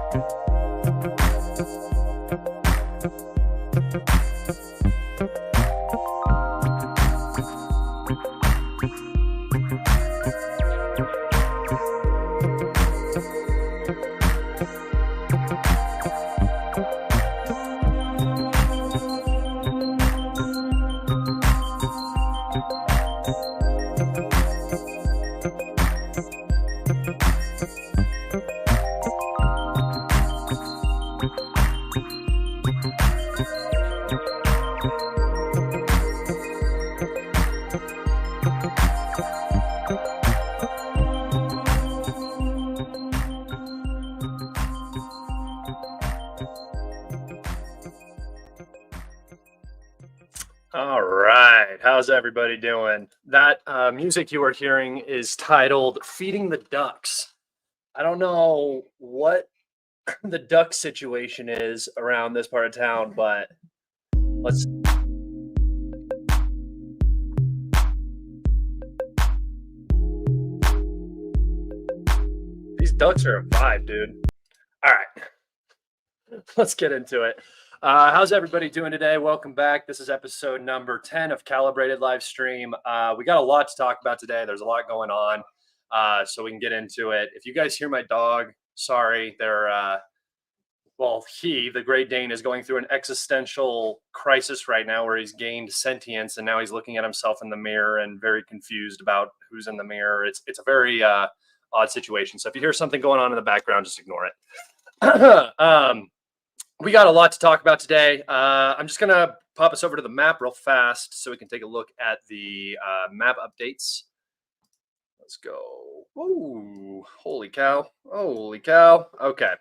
All right, how's everybody doing? That music you are hearing is titled Feeding the Ducks. I don't know what the duck situation is around this part of town, but let's. These ducks are a vibe, dude. All right, let's get into it. How's everybody doing today? Welcome back. This is episode number 10 of Calibrated Livestream. We got a lot to talk about today. There's a lot going on, so we can get into it. If you guys hear my dog, sorry. The Great Dane, is going through an existential crisis right now where he's gained sentience, and now he's looking at himself in the mirror and very confused about who's in the mirror. It's a very odd situation. So if you hear something going on in the background, just ignore it. We got a lot to talk about today. I'm just going to pop us over to the map real fast so we can take a look at the map updates. Let's go. Ooh, holy cow. Holy cow. Okay.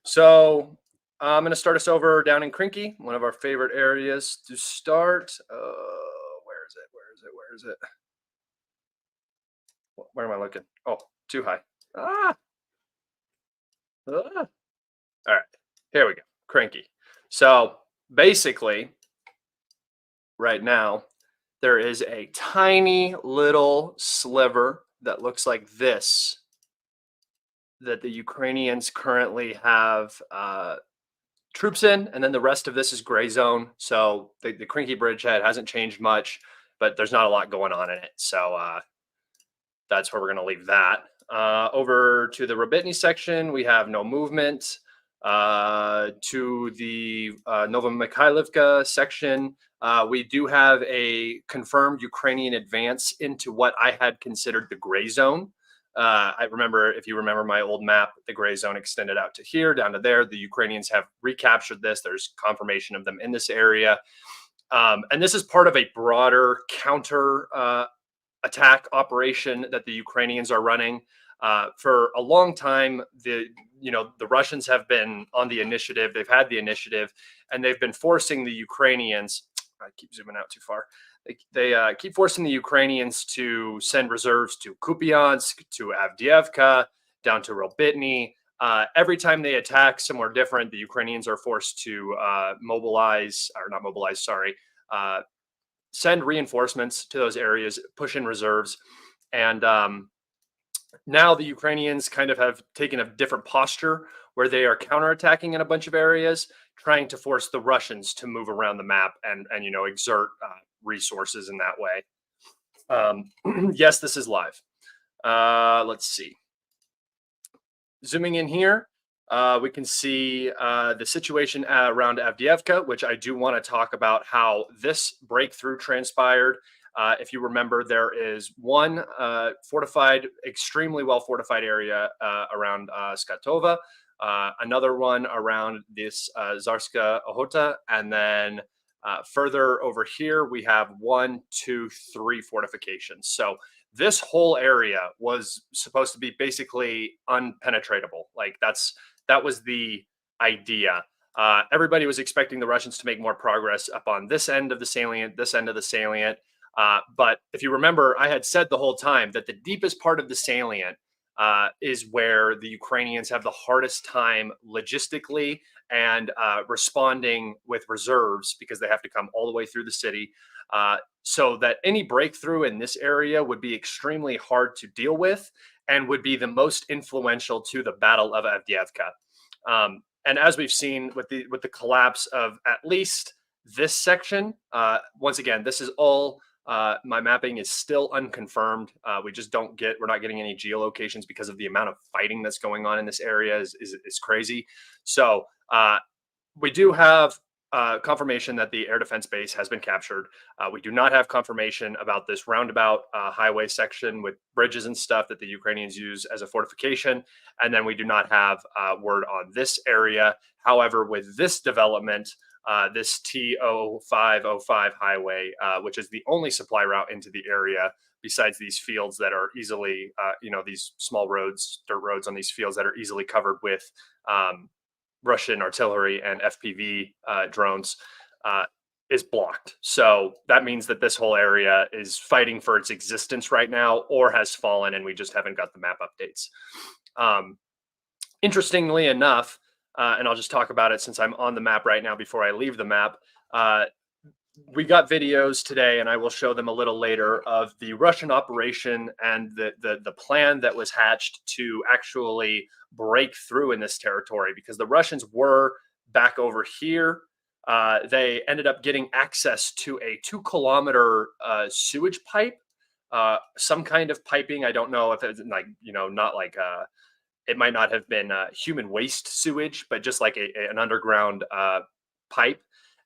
So I'm going to start us over down in Krinky, one of our favorite areas to start. Where is it? Where am I looking? Oh, too high. All right. Here we go. Cranky. So basically, right now, there is a tiny little sliver that looks like this that the Ukrainians currently have troops in, and then the rest of this is gray zone. So the Krinky bridgehead hasn't changed much, but there's not a lot going on in it. So that's where we're going to leave that. Over to the Robitny section, we have no movement. To the Novomikhailivka section, we do have a confirmed Ukrainian advance into what I had considered the gray zone. If you remember my old map, the gray zone extended out to here, down to there. The Ukrainians have recaptured this. There's confirmation of them in this area. And this is part of a broader counter attack operation that the Ukrainians are running. For a long time, the Russians have been on the initiative. They've had the initiative, and they've been forcing the Ukrainians. I keep zooming out too far. They keep forcing the Ukrainians to send reserves to Kupiansk, to Avdeevka, down to Robitny. Every time they attack somewhere different, the Ukrainians are forced to send reinforcements to those areas, push in reserves. And now the Ukrainians kind of have taken a different posture where they are counterattacking in a bunch of areas, trying to force the Russians to move around the map and exert resources in that way. Yes, this is live. Let's see. Zooming in here, we can see the situation around Avdeevka, which I do want to talk about how this breakthrough transpired. If you remember, there is one extremely well fortified area around Skatova, another one around this Zarska Ohota, and then further over here, we have 1, 2, 3 fortifications. So this whole area was supposed to be basically unpenetratable. Like that was the idea. Everybody was expecting the Russians to make more progress up on this end of the salient, but if you remember, I had said the whole time that the deepest part of the salient is where the Ukrainians have the hardest time logistically and responding with reserves, because they have to come all the way through the city. So that any breakthrough in this area would be extremely hard to deal with and would be the most influential to the Battle of Avdeevka. And as we've seen with the collapse of at least this section, once again, this is all my mapping is still unconfirmed. We're not getting any geolocations because of the amount of fighting that's going on in this area is crazy. So we do have confirmation that the air defense base has been captured. We do not have confirmation about this roundabout highway section with bridges and stuff that the Ukrainians use as a fortification. And then we do not have word on this area. However, with this development, this T0505 highway, which is the only supply route into the area, besides these fields that are easily, these small roads, dirt roads on these fields that are easily covered with Russian artillery and FPV drones, is blocked. So that means that this whole area is fighting for its existence right now, or has fallen, and we just haven't got the map updates. Interestingly enough, and I'll just talk about it since I'm on the map right now before I leave the map. We got videos today, and I will show them a little later, of the Russian operation and the plan that was hatched to actually break through in this territory, because the Russians were back over here. They ended up getting access to a 2-kilometer sewage pipe, some kind of piping. I don't know if it's not like it might not have been human waste sewage, but just like an underground pipe.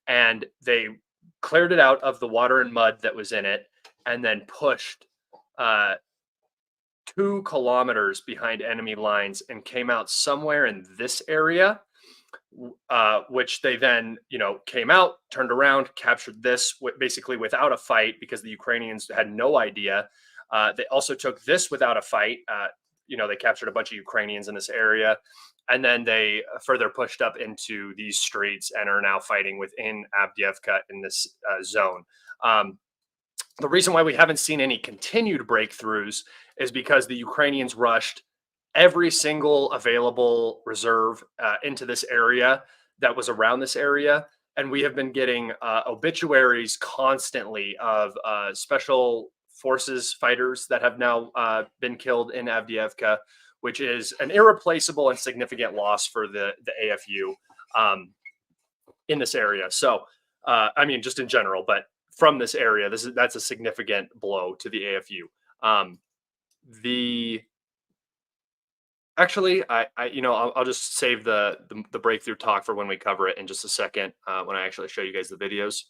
And they cleared it out of the water and mud that was in it, and then pushed 2 kilometers behind enemy lines and came out somewhere in this area, which they then, came out, turned around, captured this basically without a fight, because the Ukrainians had no idea. They also took this without a fight. They captured a bunch of Ukrainians in this area. And then they further pushed up into these streets and are now fighting within Avdeevka in this zone. The reason why we haven't seen any continued breakthroughs is because the Ukrainians rushed every single available reserve into this area that was around this area. And we have been getting obituaries constantly of special forces fighters that have now been killed in Avdeevka, which is an irreplaceable and significant loss for the AFU in this area. So, just in general, but from this area, that's a significant blow to the AFU. I'll just save the breakthrough talk for when we cover it in just a second, when I actually show you guys the videos.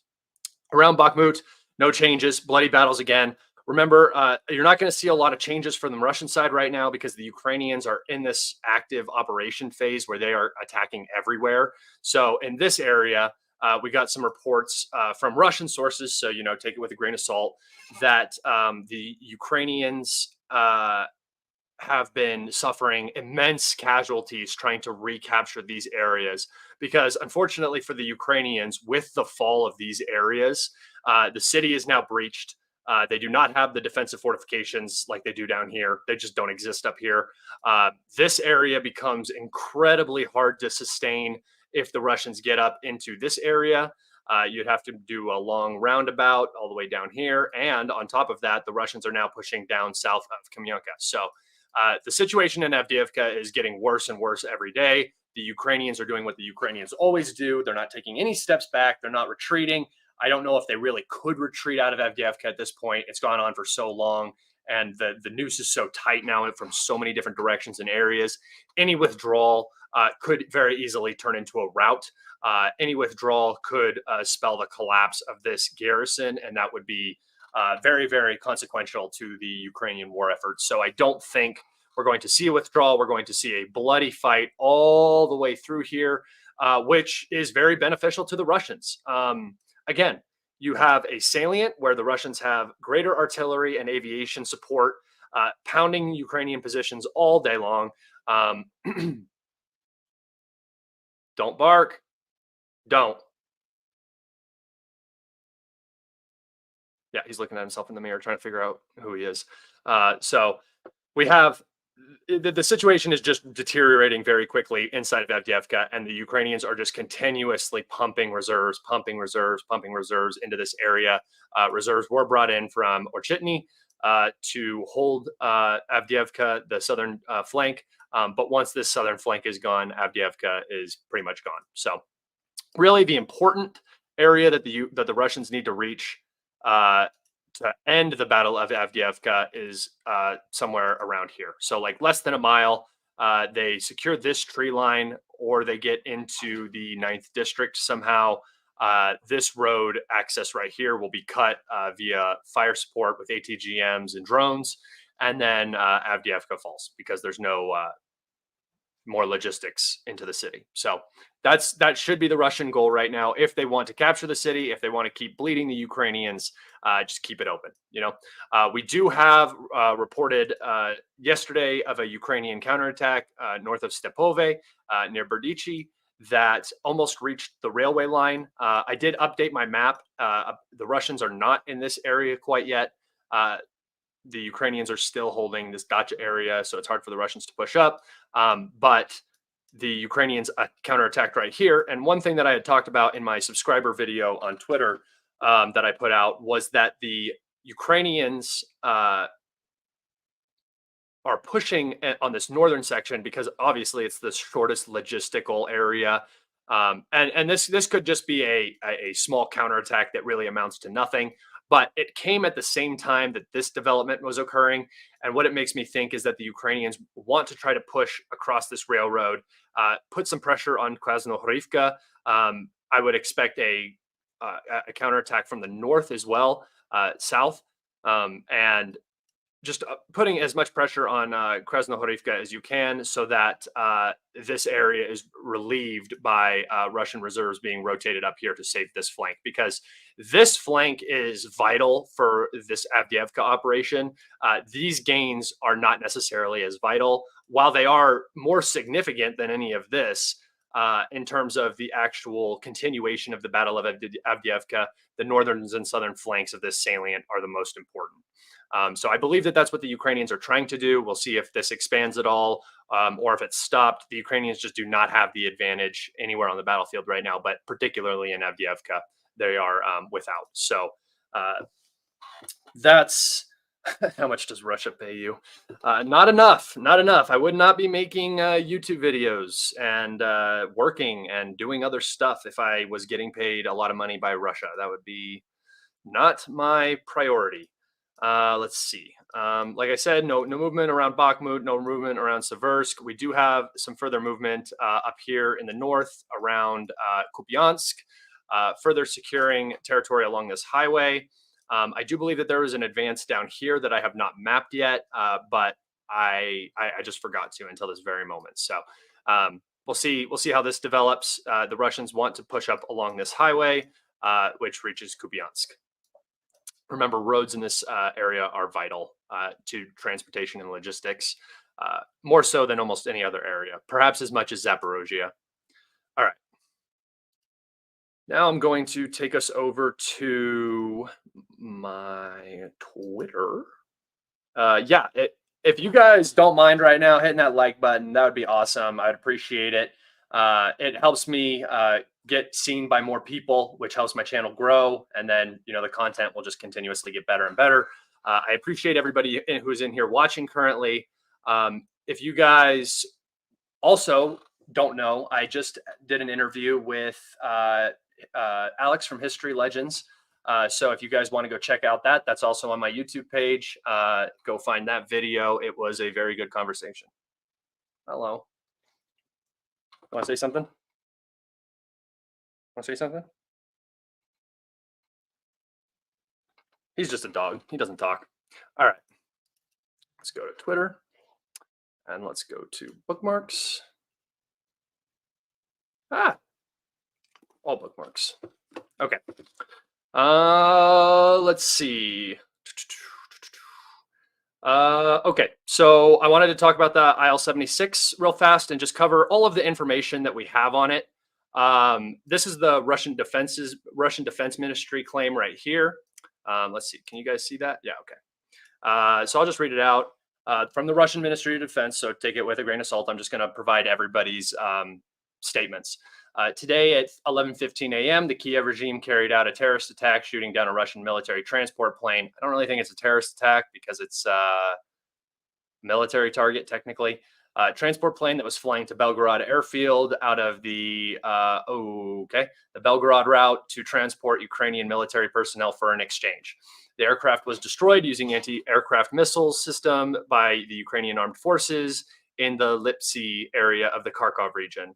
Around Bakhmut, no changes, bloody battles again. Remember, you're not going to see a lot of changes from the Russian side right now, because the Ukrainians are in this active operation phase where they are attacking everywhere. So in this area, we got some reports from Russian sources, so take it with a grain of salt, that the Ukrainians have been suffering immense casualties trying to recapture these areas, because unfortunately for the Ukrainians, with the fall of these areas, the city is now breached. They do not have the defensive fortifications like they do down here. They just don't exist up here. This area becomes incredibly hard to sustain if the Russians get up into this area. You'd have to do a long roundabout all the way down here. And on top of that, the Russians are now pushing down south of Kamyanka. So the situation in Avdeevka is getting worse and worse every day. The Ukrainians are doing what the Ukrainians always do. They're not taking any steps back. They're not retreating. I don't know if they really could retreat out of Avdeevka at this point. It's gone on for so long, and the noose is so tight now from so many different directions and areas. Any withdrawal could very easily turn into a rout. Any withdrawal could spell the collapse of this garrison, and that would be very, very consequential to the Ukrainian war effort. So I don't think we're going to see a withdrawal. We're going to see a bloody fight all the way through here, which is very beneficial to the Russians. Again, you have a salient where the Russians have greater artillery and aviation support, pounding Ukrainian positions all day long. Don't bark. Don't. Yeah, he's looking at himself in the mirror, trying to figure out who he is. So we have the situation is just deteriorating very quickly inside of Avdeevka, and the Ukrainians are just continuously pumping reserves into this area. Reserves were brought in from Orchitny to hold Avdeevka, the southern flank. But once this southern flank is gone, Avdeevka is pretty much gone. So really the important area that the Russians need to reach to end the Battle of Avdeevka is somewhere around here. So like less than a mile. They secure this tree line, or they get into the 9th district somehow. This road access right here will be cut via fire support with ATGMs and drones, and then Avdeevka falls because there's no more logistics into the city. So that should be the Russian goal right now. If they want to capture the city, if they want to keep bleeding the Ukrainians, just keep it open. We do have reported yesterday of a Ukrainian counterattack north of Stepove near Berdichi that almost reached the railway line. I did update my map. The Russians are not in this area quite yet. The Ukrainians are still holding this Dacha area, so it's hard for the Russians to push up. But the Ukrainians counterattacked right here. And one thing that I had talked about in my subscriber video on Twitter that I put out was that the Ukrainians are pushing on this northern section because obviously it's the shortest logistical area. And this could just be a small counterattack that really amounts to nothing. But it came at the same time that this development was occurring. And what it makes me think is that the Ukrainians want to try to push across this railroad, put some pressure on Krasnohorivka. I would expect a counterattack from the north as well, south, and just putting as much pressure on Krasnohorivka as you can so that this area is relieved by Russian reserves being rotated up here to save this flank, because this flank is vital for this Avdeevka operation. These gains are not necessarily as vital, while they are more significant than any of this in terms of the actual continuation of the Battle of Avdeevka. The northern and southern flanks of this salient are the most important. So I believe that that's what the Ukrainians are trying to do. We'll see if this expands at all or if it's stopped. The Ukrainians just do not have the advantage anywhere on the battlefield right now, but particularly in Avdeevka, they are without. So that's how much does Russia pay you? Not enough. Not enough. I would not be making YouTube videos and working and doing other stuff if I was getting paid a lot of money by Russia. That would be not my priority. Let's see. Like I said, no movement around Bakhmut, no movement around Seversk. We do have some further movement up here in the north around Kupiansk, further securing territory along this highway. I do believe that there is an advance down here that I have not mapped yet, but I just forgot to until this very moment. So we'll see how this develops. The Russians want to push up along this highway, which reaches Kupiansk. Remember, roads in this area are vital to transportation and logistics, more so than almost any other area, perhaps as much as Zaporozhye. All right. Now I'm going to take us over to my Twitter. If you guys don't mind right now hitting that like button, that would be awesome. I'd appreciate it. It helps me get seen by more people, which helps my channel grow. And then, the content will just continuously get better and better. I appreciate everybody who's in here watching currently. If you guys also don't know, I just did an interview with Alex from History Legends. So if you guys want to go check out that's also on my YouTube page. Go find that video. It was a very good conversation. Hello. Want to say something? Want to say something? He's just a dog. He doesn't talk. All right. Let's go to Twitter. And let's go to bookmarks. All bookmarks. Okay. Let's see. Okay, so I wanted to talk about the IL-76 real fast and just cover all of the information that we have on it. This is the Russian Defense Ministry claim right here. Let's see, can you guys see that? Yeah, okay. So I'll just read it out from the Russian Ministry of Defense. So take it with a grain of salt. I'm just going to provide everybody's statements. Today at 11:15 a.m., the Kiev regime carried out a terrorist attack, shooting down a Russian military transport plane. I don't really think it's a terrorist attack because it's a military target, technically. transport plane that was flying to Belgorod airfield out of the Belgorod route to transport Ukrainian military personnel for an exchange. The aircraft was destroyed using anti-aircraft missile system by the Ukrainian armed forces in the Lipsy area of the Kharkov region.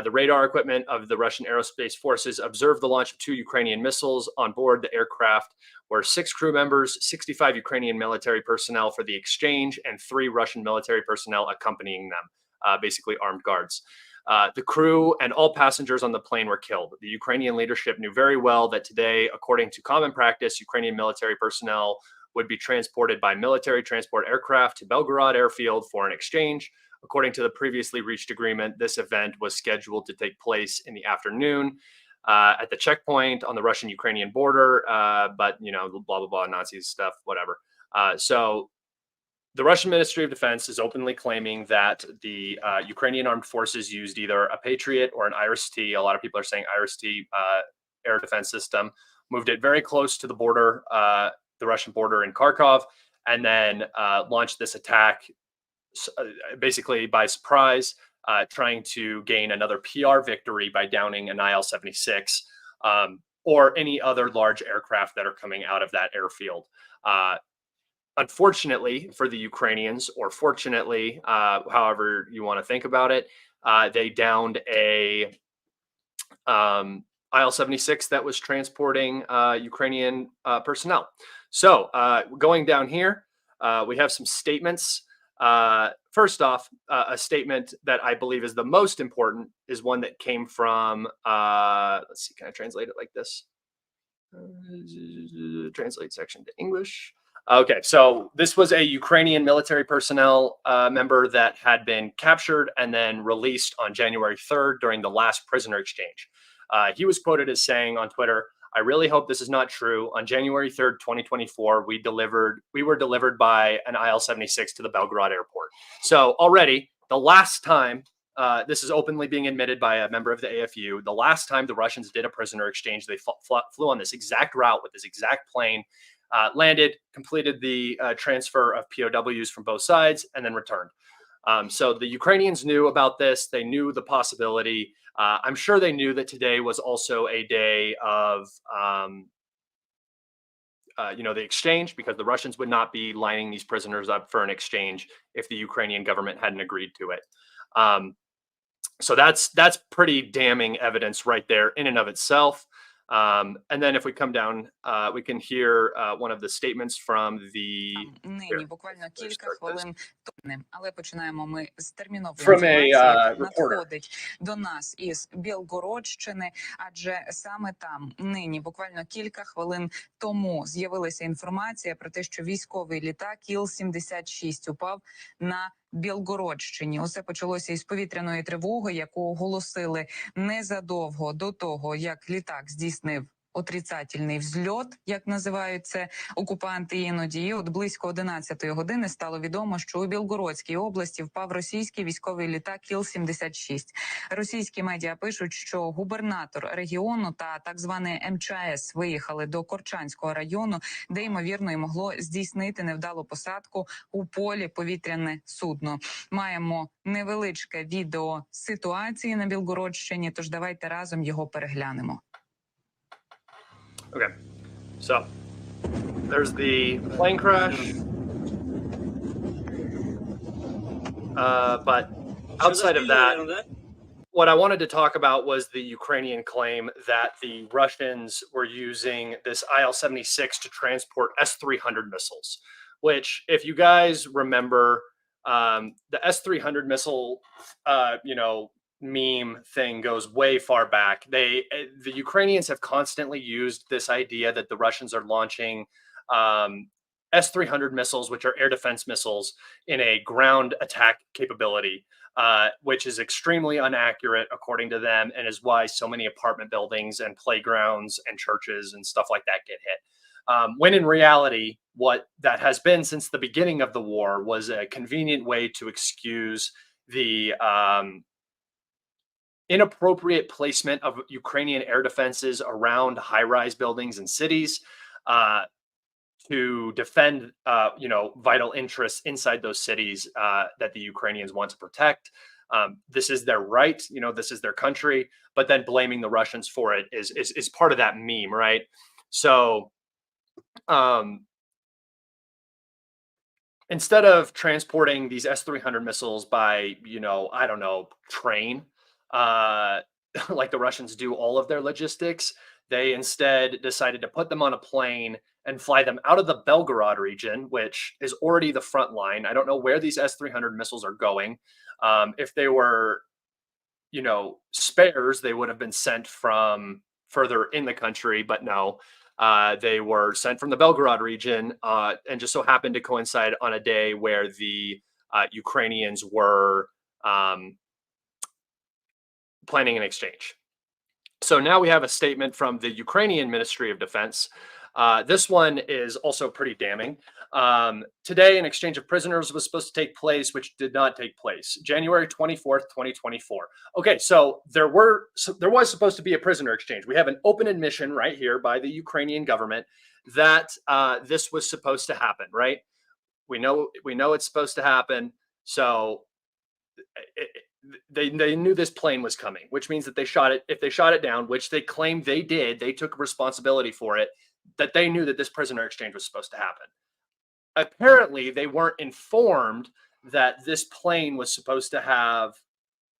The radar equipment of the Russian aerospace forces observed the launch of 2 Ukrainian missiles. On board the aircraft were 6 crew members, 65 Ukrainian military personnel for the exchange, and 3 Russian military personnel accompanying them, basically armed guards. The crew and all passengers on the plane were killed. The Ukrainian leadership knew very well that today, according to common practice, Ukrainian military personnel would be transported by military transport aircraft to Belgorod airfield for an exchange. According to the previously reached agreement, this event was scheduled to take place in the afternoon at the checkpoint on the Russian-Ukrainian border, but, you know, blah, blah, blah, Nazis stuff, whatever. So the Russian Ministry of Defense is openly claiming that the Ukrainian armed forces used either a Patriot or an IRIS-T. A lot of people are saying IRIS-T air defense system, moved it very close to the border, the Russian border in Kharkov, and then launched this attack basically by surprise, trying to gain another PR victory by downing an IL-76 or any other large aircraft that are coming out of that airfield. Unfortunately for the Ukrainians, or fortunately, however you want to think about it, they downed a IL-76 that was transporting Ukrainian personnel. So going down here, we have some statements. First off, a statement that I believe is the most important is one that came from, let's see, can I translate it like this? Translate section to English. Okay, so this was a Ukrainian military personnel member that had been captured and then released on January 3rd during the last prisoner exchange. He was quoted as saying on Twitter, "I really hope this is not true. On January 3rd, 2024, we were delivered by an IL-76 to the Belgorod airport." So already, the last time, this is openly being admitted by a member of the AFU, the last time the Russians did a prisoner exchange, they flew on this exact route with this exact plane, landed, completed the transfer of POWs from both sides, and then returned. So the Ukrainians knew about this. They knew the possibility. I'm sure they knew that today was also a day of, the exchange, because the Russians would not be lining these prisoners up for an exchange if the Ukrainian government hadn't agreed to it. So that's pretty damning evidence right there in and of itself. And then if we come down, we can hear one of the statements from the нині буквально кілька хвилин тому, але починаємо ми з термінової from інформації, a яка reporter. надходить до нас із Білгородщини, адже саме там нині буквально кілька хвилин тому з'явилася інформація про те, що військовий літак ІЛ-76 упав на Білгородщині. Усе почалося із повітряної тривоги, яку оголосили незадовго до того, як літак здійснив отрицательний взльот, як називають це окупанти іноді. І от близько 11-ї години стало відомо, що у Білгородській області впав російський військовий літак ІЛ-76. Російські медіа пишуть, що губернатор регіону та так званий МЧС виїхали до Корчанського району, де, ймовірно, і могло здійснити невдалу посадку у полі повітряне судно. Маємо невеличке відео ситуації на Білгородщині, тож давайте разом його переглянемо. Okay, so there's the plane crash, but outside of that, what I wanted to talk about was the Ukrainian claim that the Russians were using this IL-76 to transport S-300 missiles, which, if you guys remember, the S-300 missile, meme thing goes way far back. The Ukrainians have constantly used this idea that the Russians are launching S-300 missiles, which are air defense missiles, in a ground attack capability, which is extremely inaccurate according to them, and is why so many apartment buildings and playgrounds and churches and stuff like that get hit. When in reality, what that has been since the beginning of the war was a convenient way to excuse the inappropriate placement of Ukrainian air defenses around high-rise buildings and cities, to defend, vital interests inside those cities that the Ukrainians want to protect. This is their right, this is their country, but then blaming the Russians for it is part of that meme, right? So instead of transporting these S-300 missiles by, I don't know, train, like the Russians do all of their logistics, they instead decided to put them on a plane and fly them out of the Belgorod region, which is already the front line. I don't know where these S-300 missiles are going. If they were, spares, they would have been sent from further in the country, but no, they were sent from the Belgorod region, and just so happened to coincide on a day where the Ukrainians were planning an exchange. So now we have a statement from the Ukrainian Ministry of Defense. This one is also pretty damning. Today, an exchange of prisoners was supposed to take place, which did not take place. January 24th, 2024. Okay, so there was supposed to be a prisoner exchange. We have an open admission right here by the Ukrainian government that this was supposed to happen, right? We know it's supposed to happen. So they knew this plane was coming, which means that they shot it. If they shot it down, which they claimed they did, they took responsibility for it, that they knew that this prisoner exchange was supposed to happen. Apparently, they weren't informed that this plane was supposed to have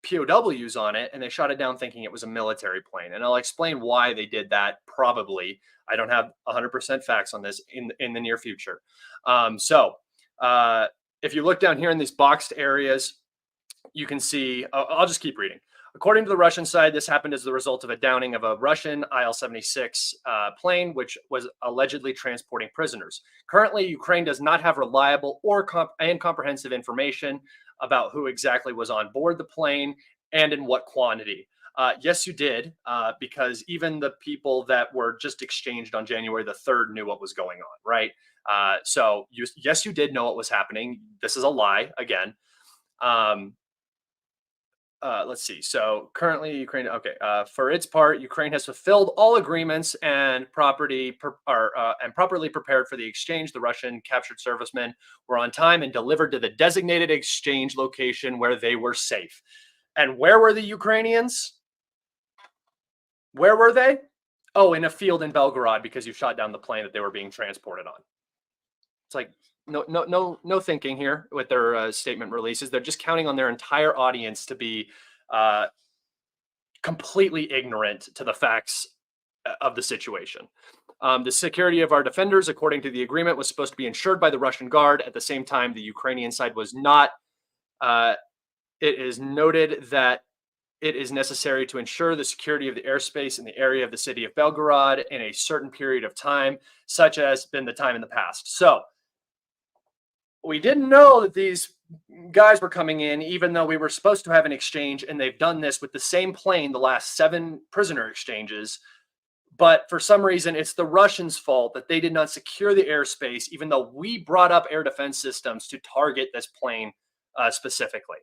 POWs on it, and they shot it down thinking it was a military plane. And I'll explain why they did that, probably. I don't have 100% facts on this in the near future. If you look down here in these boxed areas, you can see, I'll just keep reading. According to the Russian side, this happened as the result of a downing of a Russian IL-76 plane, which was allegedly transporting prisoners. Currently, Ukraine does not have reliable or comprehensive information about who exactly was on board the plane and in what quantity. Yes, you did, because even the people that were just exchanged on January the 3rd knew what was going on, right? Yes, you did know what was happening. This is a lie, again. Let's see. So currently, Ukraine. Okay. For its part, Ukraine has fulfilled all agreements and properly prepared for the exchange. The Russian captured servicemen were on time and delivered to the designated exchange location where they were safe. And where were the Ukrainians? Where were they? Oh, in a field in Belgorod, because you shot down the plane that they were being transported on. It's like, no thinking here with their statement releases. They're just counting on their entire audience to be completely ignorant to the facts of the situation. The security of our defenders, according to the agreement, was supposed to be ensured by the Russian Guard. At the same time, the Ukrainian side was not. It is noted that it is necessary to ensure the security of the airspace in the area of the city of Belgorod in a certain period of time, such as been the time in the past. So we didn't know that these guys were coming in, even though we were supposed to have an exchange, and they've done this with the same plane the last 7 prisoner exchanges. But for some reason, it's the Russians' fault that they did not secure the airspace, even though we brought up air defense systems to target this plane specifically.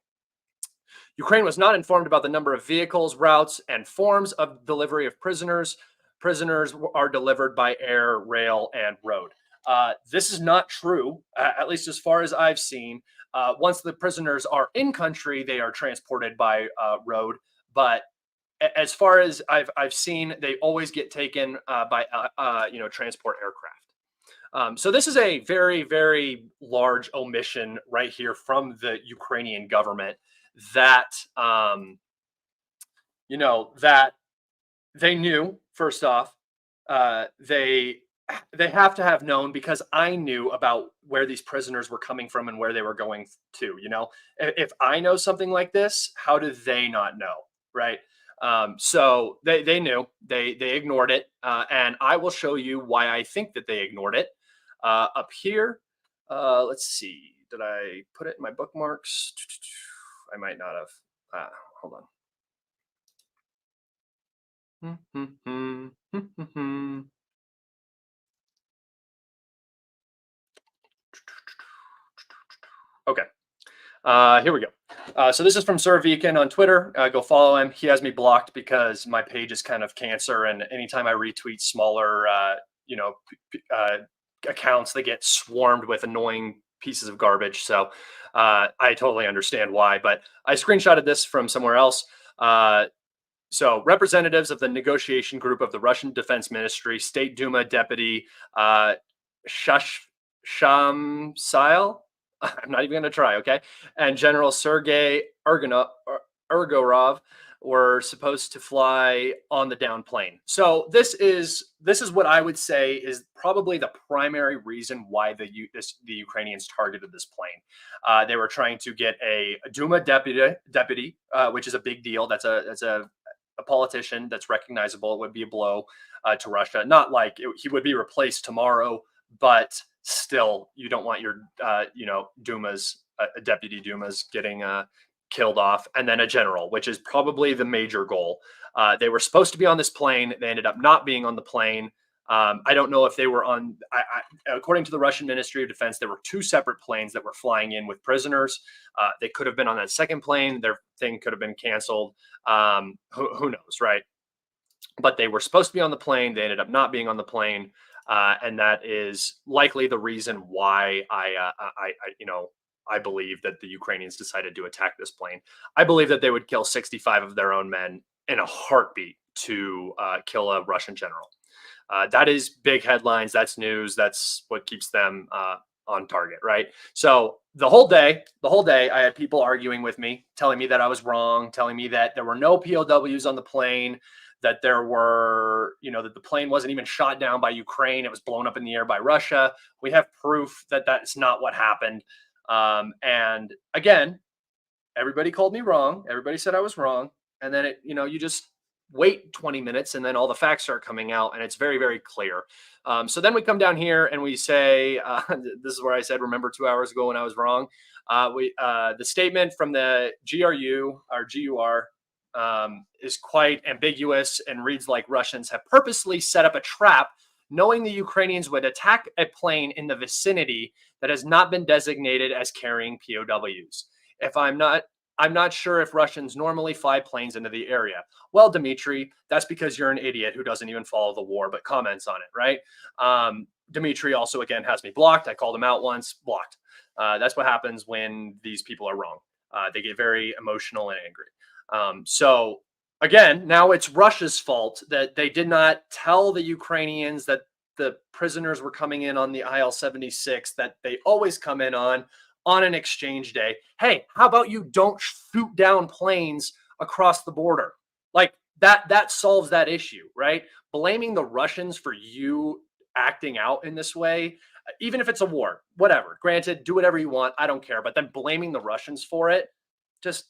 Ukraine was not informed about the number of vehicles, routes, and forms of delivery of prisoners. Prisoners are delivered by air, rail, and road. This is not true, at least as far as I've seen. Once the prisoners are in country, they are transported by road. But as far as I've seen, they always get taken by transport aircraft. So this is a very, very large omission right here from the Ukrainian government that that they knew. First off, they have to have known, because I knew about where these prisoners were coming from and where they were going to. If I know something like this, how do they not know, right? So they knew. They ignored it, and I will show you why I think that they ignored it. Up here, let's see. Did I put it in my bookmarks? I might not have. Hold on. Okay. Here we go. So this is from Avdeevka on Twitter. Go follow him. He has me blocked because my page is kind of cancer, and anytime I retweet smaller, accounts that get swarmed with annoying pieces of garbage. So I totally understand why. But I screenshotted this from somewhere else. So representatives of the negotiation group of the Russian Defense Ministry, State Duma Deputy Shamsil, I'm not even going to try, okay, and General Sergei Ergorov were supposed to fly on the down plane. So this is what I would say is probably the primary reason why the Ukrainians targeted this plane. They were trying to get a Duma deputy, which is a big deal. That's a politician that's recognizable. It would be a blow to Russia. Not like he would be replaced tomorrow, but still, you don't want your Dumas, deputy Dumas getting killed off, and then a general, which is probably the major goal. They were supposed to be on this plane. They ended up not being on the plane. I don't know if they were on. According to the Russian Ministry of Defense, there were two separate planes that were flying in with prisoners. They could have been on that second plane. Their thing could have been canceled. Who knows, right? But they were supposed to be on the plane. They ended up not being on the plane, and that is likely the reason why I believe that the Ukrainians decided to attack this plane. I believe that they would kill 65 of their own men in a heartbeat to kill a Russian general. That is big headlines. That's news. That's what keeps them on target, right? So the whole day, I had people arguing with me, telling me that I was wrong, telling me that there were no POWs on the plane, that there were, that the plane wasn't even shot down by Ukraine. It was blown up in the air by Russia. We have proof that that's not what happened. And again, everybody called me wrong. Everybody said I was wrong. And then you just wait 20 minutes and then all the facts start coming out and it's very, very clear. So then we come down here and we say, this is where I said, remember 2 hours ago when I was wrong. The statement from the GRU or GUR is quite ambiguous and reads like Russians have purposely set up a trap knowing the Ukrainians would attack a plane in the vicinity that has not been designated as carrying POWs. I'm not sure if Russians normally fly planes into the area. Well, Dmitry, that's because you're an idiot who doesn't even follow the war, but comments on it, right? Dmitry also, again, has me blocked. I called him out once, blocked. That's what happens when these people are wrong. They get very emotional and angry. So again, now it's Russia's fault that they did not tell the Ukrainians that the prisoners were coming in on the IL-76 that they always come in on an exchange day. Hey, how about you don't shoot down planes across the border? Like that solves that issue, right? Blaming the Russians for you acting out in this way, even if it's a war, whatever. Granted, do whatever you want. I don't care. But then blaming the Russians for it, just,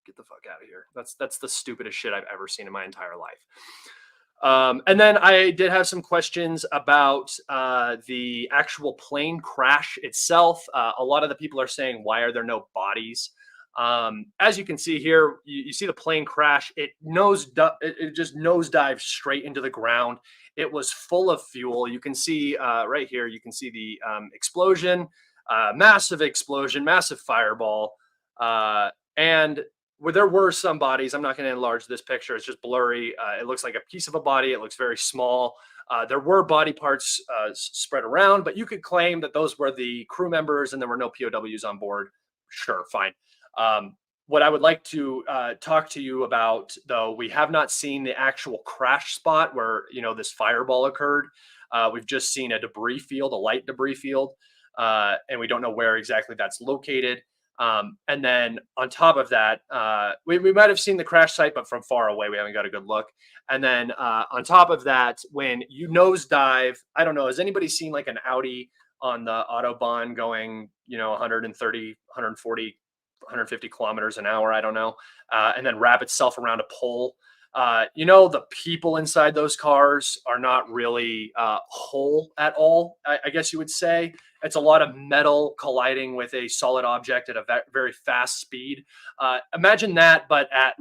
get the fuck out of here. That's the stupidest shit I've ever seen in my entire life. And then I did have some questions about the actual plane crash itself. A lot of the people are saying, why are there no bodies? As you can see here, you see the plane crash. It just nosedives straight into the ground. It was full of fuel. You can see right here, you can see the explosion, massive explosion, massive fireball. And where there were some bodies. I'm not going to enlarge this picture. It's just blurry. It looks like a piece of a body. It looks very small. There were body parts spread around, but you could claim that those were the crew members and there were no POWs on board. Sure, fine. What I would like to talk to you about, though, we have not seen the actual crash spot where, this fireball occurred. We've just seen a debris field, a light debris field, and we don't know where exactly that's located. And then on top of that, we might have seen the crash site, but from far away, we haven't got a good look. And then on top of that, when you nosedive, I don't know, has anybody seen like an Audi on the Autobahn going, 130, 140, 150 kilometers an hour? I don't know. And then wrap itself around a pole. The people inside those cars are not really whole at all, I guess you would say. It's a lot of metal colliding with a solid object at a very fast speed. Imagine that, but at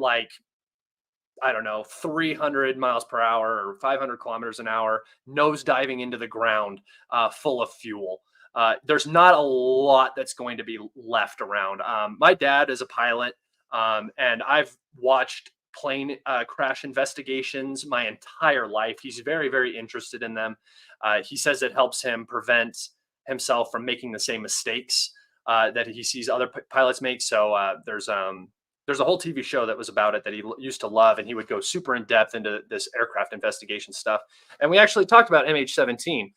300 miles per hour or 500 kilometers an hour, nose diving into the ground full of fuel. There's not a lot that's going to be left around. My dad is a pilot, and I've watched plane crash investigations my entire life. He's very, very interested in them. He says it helps him prevent himself from making the same mistakes that he sees other pilots make. So there's a whole TV show that was about it that he used to love, and he would go super in depth into this aircraft investigation stuff. And we actually talked about MH17.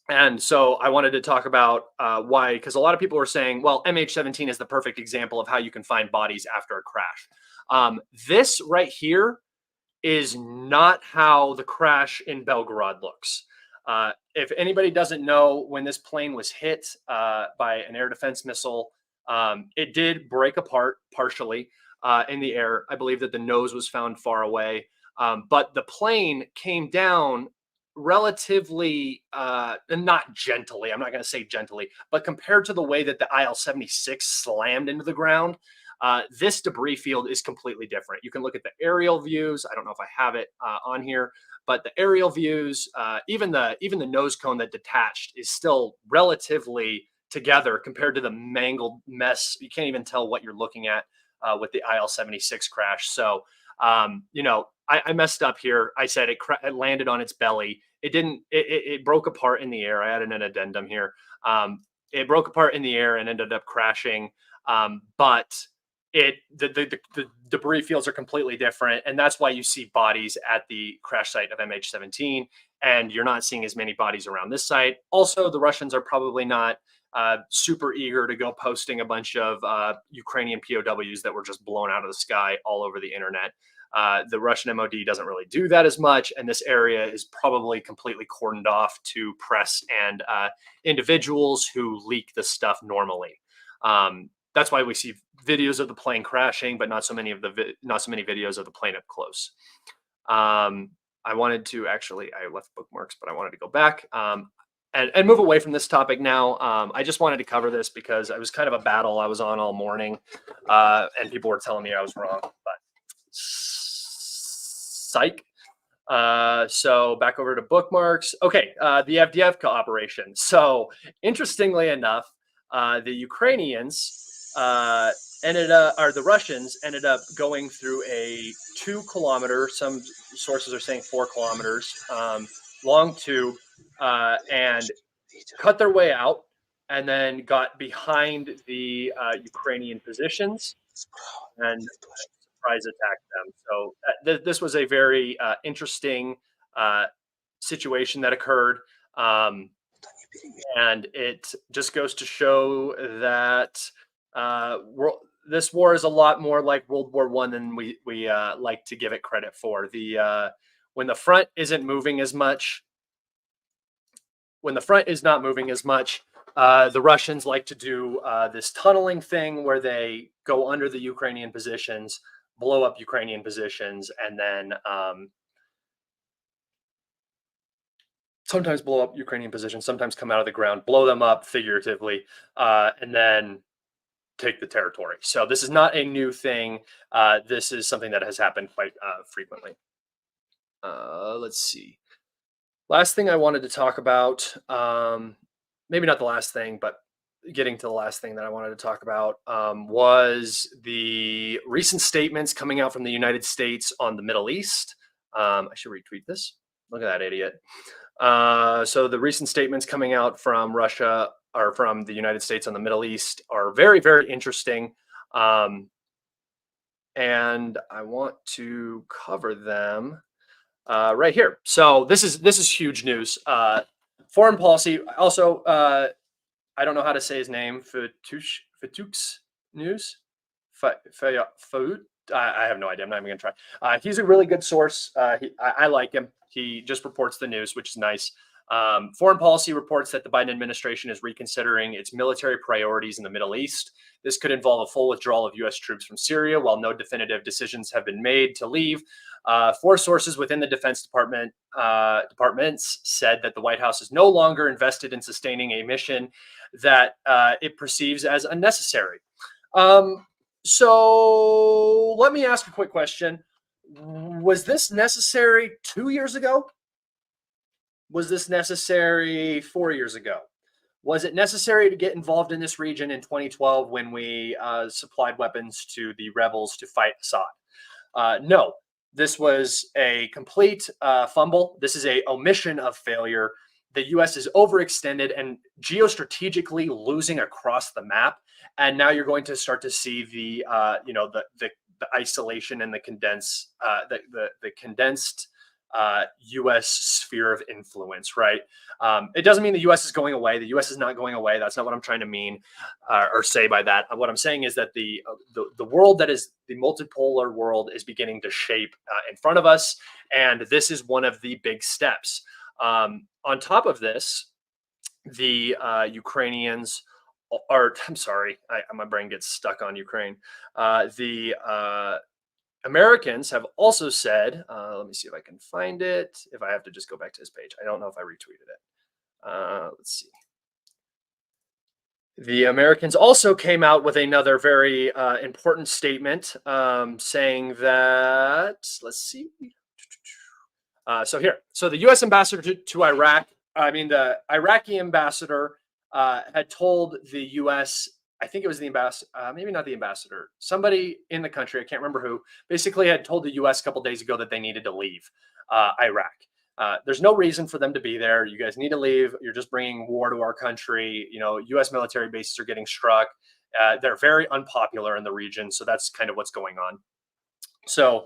And so I wanted to talk about why, because a lot of people were saying, well, MH17 is the perfect example of how you can find bodies after a crash. This right here is not how the crash in Belgorod looks. If anybody doesn't know, when this plane was hit by an air defense missile, it did break apart partially in the air. I believe that the nose was found far away, but the plane came down relatively, not gently. I'm not going to say gently, but compared to the way that the IL-76 slammed into the ground, this debris field is completely different. You can look at the aerial views. I don't know if I have it on here, but the aerial views, even the nose cone that detached is still relatively together compared to the mangled mess. You can't even tell what you're looking at with the IL-76 crash. So, I messed up here. I said it landed on its belly. It didn't. It broke apart in the air. I added an addendum here. It broke apart in the air and ended up crashing. But the debris fields are completely different, and that's why you see bodies at the crash site of MH17, and you're not seeing as many bodies around this site. Also, the Russians are probably not super eager to go posting a bunch of Ukrainian POWs that were just blown out of the sky all over the internet. The Russian MOD doesn't really do that as much, and this area is probably completely cordoned off to press and individuals who leak this stuff normally. That's why we see videos of the plane crashing, but not so many videos of the plane up close. I wanted to actually, I left bookmarks, but I wanted to go back and move away from this topic now. I just wanted to cover this because it was kind of a battle I was on all morning, and people were telling me I was wrong, but psych. So back over to bookmarks. Okay, the Avdeevka operation. So interestingly enough, the Ukrainians the Russians ended up going through a 2 kilometer, some sources are saying 4 kilometers, long tube, and cut their way out and then got behind the Ukrainian positions and surprise attacked them. So this was a very interesting situation that occurred. And it just goes to show that this war is a lot more like World War I than we like to give it credit for. When the front isn't moving as much, when the front is not moving as much, the Russians like to do this tunneling thing where they go under the Ukrainian positions, blow up Ukrainian positions, and then sometimes blow up Ukrainian positions, sometimes come out of the ground, blow them up figuratively, and then take the territory. So this is not a new thing. This is something that has happened quite frequently. Let's see. Last thing I wanted to talk about, maybe not the last thing, but getting to the last thing that I wanted to talk about was the recent statements coming out from the United States on the Middle East. I should retweet this. Look at that idiot. So the recent statements coming out from Russia or from the United States on the Middle East are very, very interesting. And I want to cover them right here. So this is huge news. Foreign policy. Also, I don't know how to say his name. Fatuks News. I have no idea. I'm not even going to try. He's a really good source. I like him. He just reports the news, which is nice. Foreign policy reports that the Biden administration is reconsidering its military priorities in the Middle East. This could involve a full withdrawal of U.S. troops from Syria, while no definitive decisions have been made to leave. 4 sources within the Defense Department departments said that the White House is no longer invested in sustaining a mission that it perceives as unnecessary. So let me ask a quick question. Was this necessary 2 years ago? Was this necessary 4 years ago? Was it necessary to get involved in this region in 2012 when we supplied weapons to the rebels to fight Assad? No, this was a complete fumble. This is a omission of failure. The U.S. is overextended and geostrategically losing across the map, and now you're going to start to see the isolation and the condensed U.S. sphere of influence, right? It doesn't mean the U.S. is going away. The U.S. is not going away. That's not what I'm trying to mean or say by that. What I'm saying is that the world that is the multipolar world is beginning to shape in front of us, and this is one of the big steps. On top of this, the Ukrainians I'm sorry, my brain gets stuck on Ukraine. The Americans have also said, let me see if I can find it. If I have to just go back to his page, I don't know if I retweeted it. Let's see. The Americans also came out with another very important statement saying that, let's see. So the U.S. ambassador to Iraq, the Iraqi ambassador had told the U.S., I think it was the ambassador, maybe not the ambassador, somebody in the country, I can't remember who, basically had told the U.S. a couple days ago that they needed to leave Iraq. There's no reason for them to be there. You guys need to leave. You're just bringing war to our country. U.S. military bases are getting struck. They're very unpopular in the region. So that's kind of what's going on. So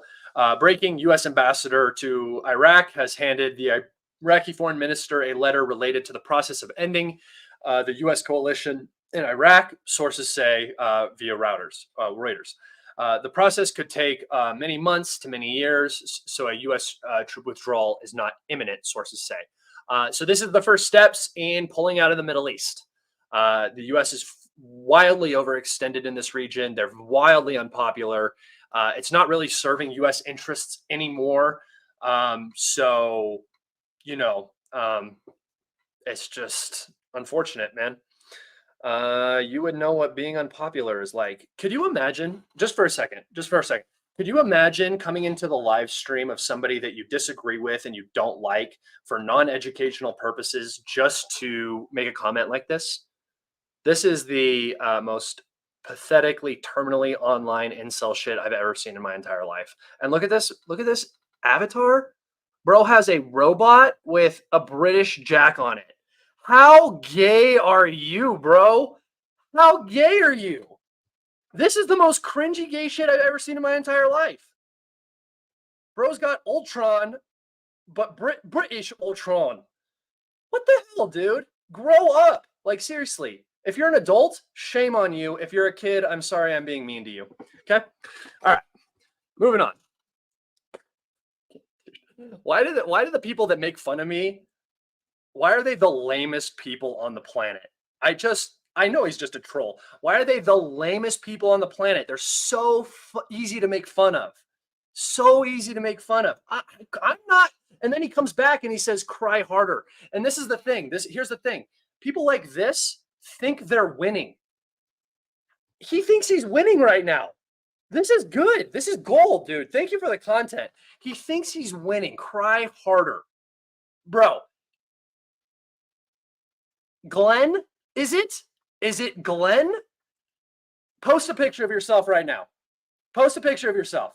breaking, U.S. ambassador to Iraq has handed the Iraqi foreign minister a letter related to the process of ending the U.S. coalition in Iraq, sources say via Reuters. The process could take many months to many years, so a U.S. troop withdrawal is not imminent, sources say. So this is the first steps in pulling out of the Middle East. The U.S. is wildly overextended in this region. They're wildly unpopular. It's not really serving U.S. interests anymore. It's just unfortunate, man. You would know what being unpopular is like. Could you imagine, just for a second, could you imagine coming into the live stream of somebody that you disagree with and you don't like for non-educational purposes just to make a comment like this? This is the most pathetically, terminally online incel shit I've ever seen in my entire life. And look at this avatar. Bro has a robot with a British Jack on it. How gay are you, bro? How gay are you? This is the most cringy gay shit I've ever seen in my entire life. Bro's got Ultron, but British Ultron. What the hell, dude? Grow up. Like, seriously. If you're an adult, shame on you. If you're a kid, I'm sorry I'm being mean to you. Okay? All right. Moving on. Why do the people that make fun of me, why are they the lamest people on the planet? I know he's just a troll. Why are they the lamest people on the planet? They're so easy to make fun of. So easy to make fun of. I'm not. And then he comes back and he says, cry harder. And this is the thing. Here's the thing. People like this think they're winning. He thinks he's winning right now. This is good. This is gold, dude. Thank you for the content. He thinks he's winning. Cry harder. Bro. Glenn, is it? Is it Glenn? Post a picture of yourself right now. Post a picture of yourself.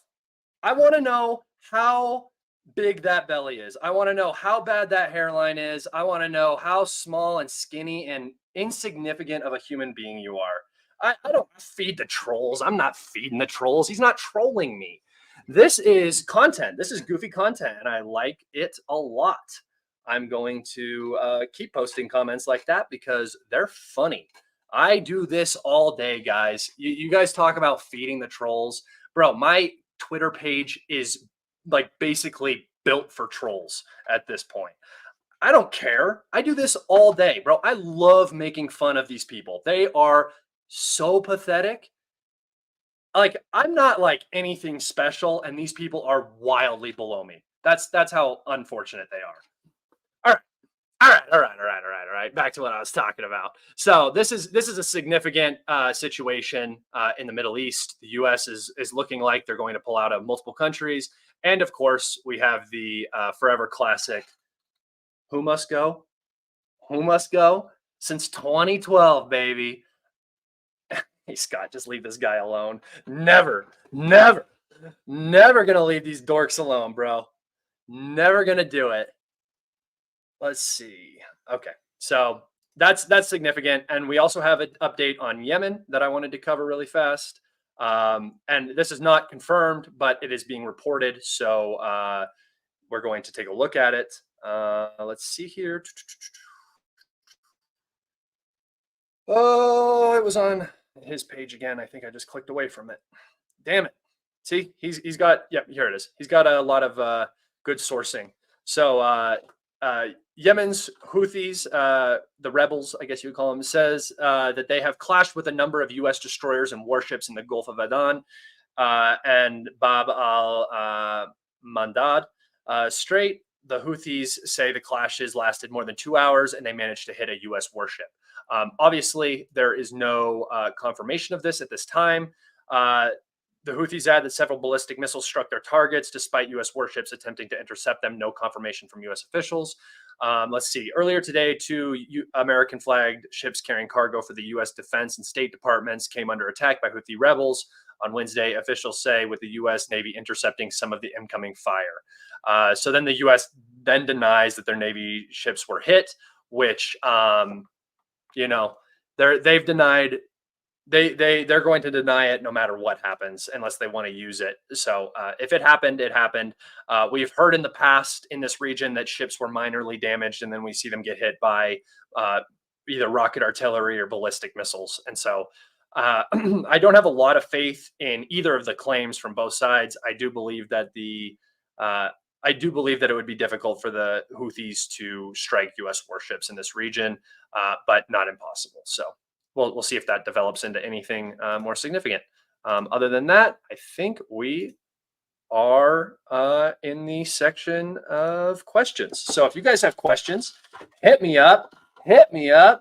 I want to know how big that belly is. I want to know how bad that hairline is. I want to know how small and skinny and insignificant of a human being you are. I don't feed the trolls. I'm not feeding the trolls. He's not trolling me. This is content. This is goofy content, and I like it a lot. I'm going to keep posting comments like that because they're funny. I do this all day, guys. You guys talk about feeding the trolls. Bro, my Twitter page is like basically built for trolls at this point. I don't care. I do this all day, bro. I love making fun of these people. They are so pathetic. Like, I'm not like anything special, and these people are wildly below me. That's how unfortunate they are. All right. Back to what I was talking about. So this is a significant situation in the Middle East. The U.S. is looking like they're going to pull out of multiple countries, and of course, we have the forever classic: who must go? Who must go? since 2012, baby. Hey, Scott, just leave this guy alone. Never, never, never going to leave these dorks alone, bro. Never going to do it. Let's see. Okay. So that's significant. And we also have an update on Yemen that I wanted to cover really fast. And this is not confirmed, but it is being reported. So we're going to take a look at it. Let's see here. Oh, it was on his page again. I think I just clicked away from it. Damn it. See, he's got, yep, here it is. He's got a lot of good sourcing. So Yemen's Houthis, the rebels, I guess you would call them, says that they have clashed with a number of U.S. destroyers and warships in the Gulf of Aden and Bab al-Mandab Strait. The Houthis say the clashes lasted more than 2 hours and they managed to hit a U.S. warship. Obviously, there is no confirmation of this at this time. The Houthis add that several ballistic missiles struck their targets despite U.S. warships attempting to intercept them. No confirmation from U.S. officials. Let's see. Earlier today, two American-flagged ships carrying cargo for the U.S. Defense and State Departments came under attack by Houthi rebels. On Wednesday, officials say with the U.S. Navy intercepting some of the incoming fire. So then the U.S. then denies that their Navy ships were hit, which, they've denied. They're going to deny it no matter what happens unless they want to use it. So if it happened, it happened. We've heard in the past in this region that ships were minorly damaged, and then we see them get hit by either rocket artillery or ballistic missiles. And so I don't have a lot of faith in either of the claims from both sides. I do believe that it would be difficult for the Houthis to strike U.S. warships in this region, but not impossible. So we'll see if that develops into anything more significant. Other than that, I think we are in the section of questions. So if you guys have questions, hit me up. The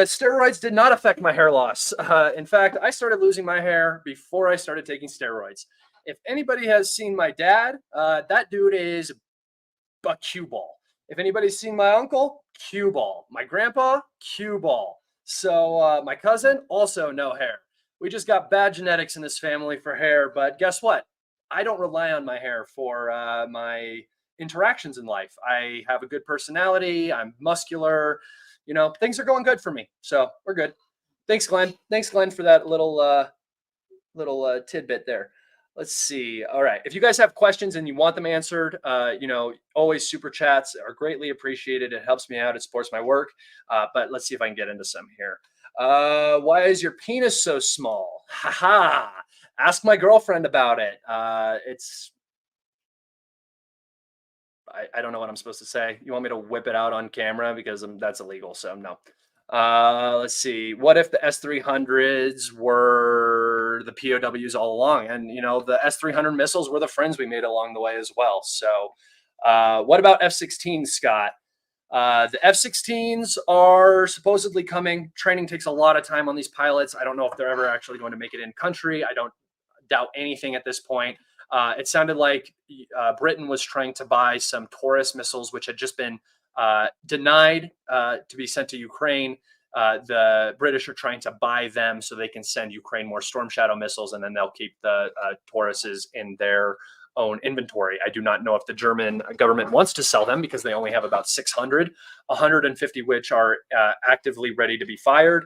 steroids did not affect my hair loss. In fact, I started losing my hair before I started taking steroids. If anybody has seen my dad, that dude is a cue ball. If anybody's seen my uncle, cue ball. My grandpa, cue ball. So my cousin, also no hair. We just got bad genetics in this family for hair. But guess what? I don't rely on my hair for my interactions in life. I have a good personality. I'm muscular. Things are going good for me. So we're good. Thanks, Glenn. Thanks, Glenn, for that little tidbit there. Let's see. All right. If you guys have questions and you want them answered, always super chats are greatly appreciated. It helps me out. It supports my work. But let's see if I can get into some here. Why is your penis so small? Haha. Ask my girlfriend about it. I don't know what I'm supposed to say. You want me to whip it out on camera because that's illegal. So no. Let's see. What if the S-300s were the POWs all along? And, the S-300 missiles were the friends we made along the way as well. So what about F-16s, Scott? The F-16s are supposedly coming. Training takes a lot of time on these pilots. I don't know if they're ever actually going to make it in country. I don't doubt anything at this point. It sounded like Britain was trying to buy some Taurus missiles, which had just been denied to be sent to Ukraine. The British are trying to buy them so they can send Ukraine more Storm Shadow missiles, and then they'll keep the Tauruses in their own inventory. I do not know if the German government wants to sell them because they only have about 600, 150 which are actively ready to be fired.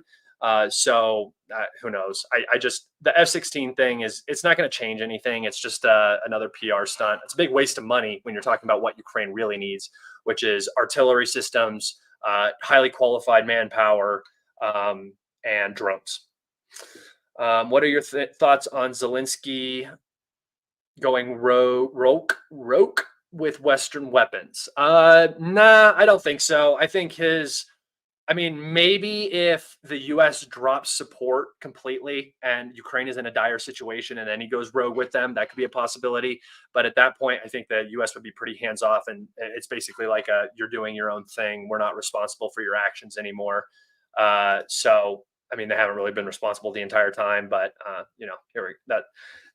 So who knows? The F-16 thing it's not going to change anything. It's just another PR stunt. It's a big waste of money when you're talking about what Ukraine really needs, which is artillery systems, highly qualified manpower, and drones. What are your thoughts on Zelensky going rogue with Western weapons? Nah, I don't think so. I think maybe if the U.S. drops support completely and Ukraine is in a dire situation and then he goes rogue with them, that could be a possibility. But at that point, I think the U.S. would be pretty hands-off, and it's basically like you're doing your own thing. We're not responsible for your actions anymore. They haven't really been responsible the entire time, but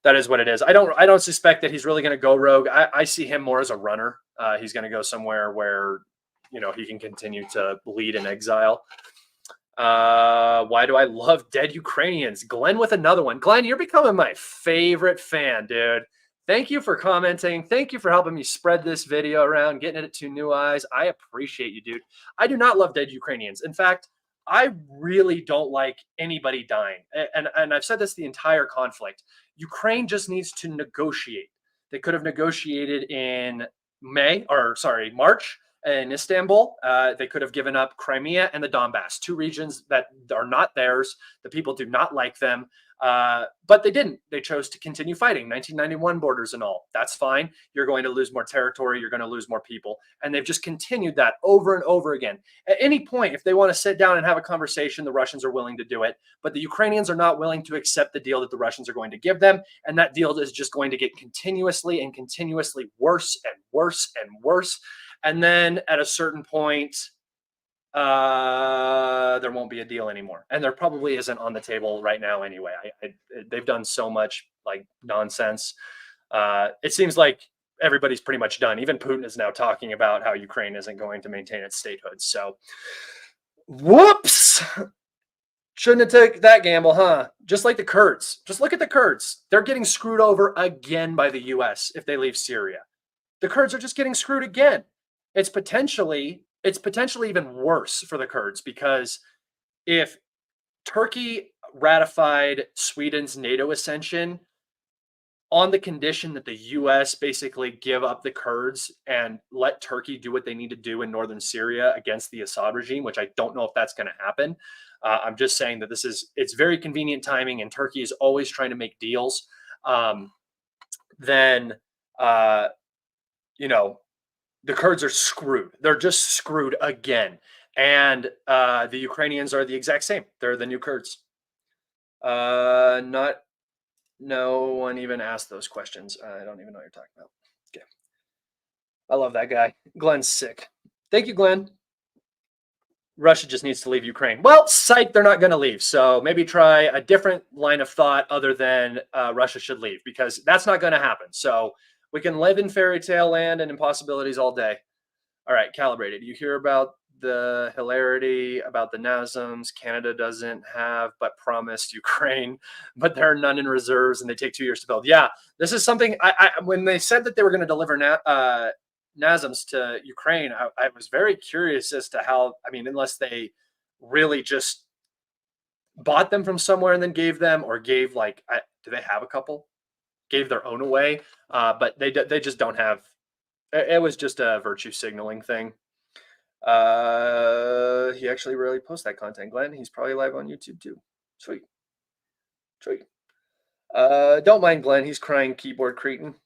that is what it is. I don't suspect that he's really going to go rogue. I see him more as a runner. He's going to go somewhere where he can continue to lead in exile. Why do I love dead Ukrainians? Glenn with another one. Glenn, you're becoming my favorite fan, dude. Thank you for commenting. Thank you for helping me spread this video around, getting it to new eyes. I appreciate you, dude. I do not love dead Ukrainians. In fact, I really don't like anybody dying. And I've said this the entire conflict. Ukraine just needs to negotiate. They could have negotiated in March in Istanbul. They could have given up Crimea and the Donbass, two regions that are not theirs. The people do not like them. But they didn't. They chose to continue fighting. 1991 borders and all. That's fine. You're going to lose more territory. You're going to lose more people. And they've just continued that over and over again. At any point, if they want to sit down and have a conversation, the Russians are willing to do it. But the Ukrainians are not willing to accept the deal that the Russians are going to give them. And that deal is just going to get continuously and continuously worse and worse and worse. And then at a certain point, there won't be a deal anymore, and there probably isn't on the table right now anyway. They've done so much like nonsense. It seems like everybody's pretty much done. Even Putin is now talking about how Ukraine isn't going to maintain its statehood. So, whoops. Shouldn't have taken that gamble, huh? Just like the Kurds. Just look at the Kurds. They're getting screwed over again by the US if they leave Syria. The Kurds are just getting screwed again. It's potentially even worse for the Kurds, because if Turkey ratified Sweden's NATO ascension on the condition that the US basically give up the Kurds and let Turkey do what they need to do in northern Syria against the Assad regime, which I don't know if that's going to happen. I'm just saying that it's very convenient timing, and Turkey is always trying to make deals. Then the Kurds are screwed. They're just screwed again. And the Ukrainians are the exact same. They're the new Kurds. No one even asked those questions. I don't even know what you're talking about. Okay. I love that guy. Glenn's sick. Thank you, Glenn. Russia just needs to leave Ukraine. Well, psych, they're not going to leave. So maybe try a different line of thought other than Russia should leave, because that's not going to happen. So we can live in fairy tale land and impossibilities all day. All right, Calibrated. You hear about the hilarity about the NASMs Canada doesn't have but promised Ukraine, but there are none in reserves and they take 2 years to build. Yeah, this is something when they said that they were going to deliver NASMs to Ukraine, I was very curious as to how, unless they really just bought them from somewhere and then gave them, or gave do they have a couple? Gave their own away, but they just don't have. It was just a virtue signaling thing. He actually rarely posts that content, Glenn. He's probably live on YouTube too. Sweet. Don't mind Glenn. He's crying keyboard cretin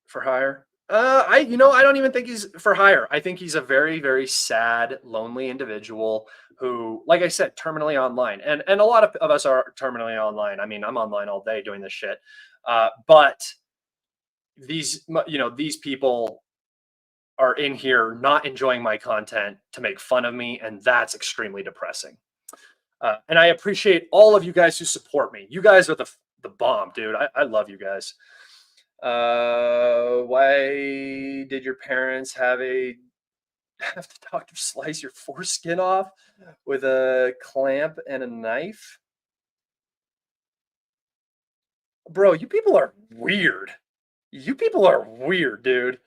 for hire. I don't even think he's for hire. I think he's a very, very sad, lonely individual who, like I said, terminally online. And a lot of us are terminally online. I'm online all day doing this shit. But these people are in here not enjoying my content to make fun of me, and that's extremely depressing. And I appreciate all of you guys who support me. You guys are the bomb, dude. I love you guys. Why did your parents have the doctor slice your foreskin off with a clamp and a knife? Bro, you people are weird. You people are weird, dude.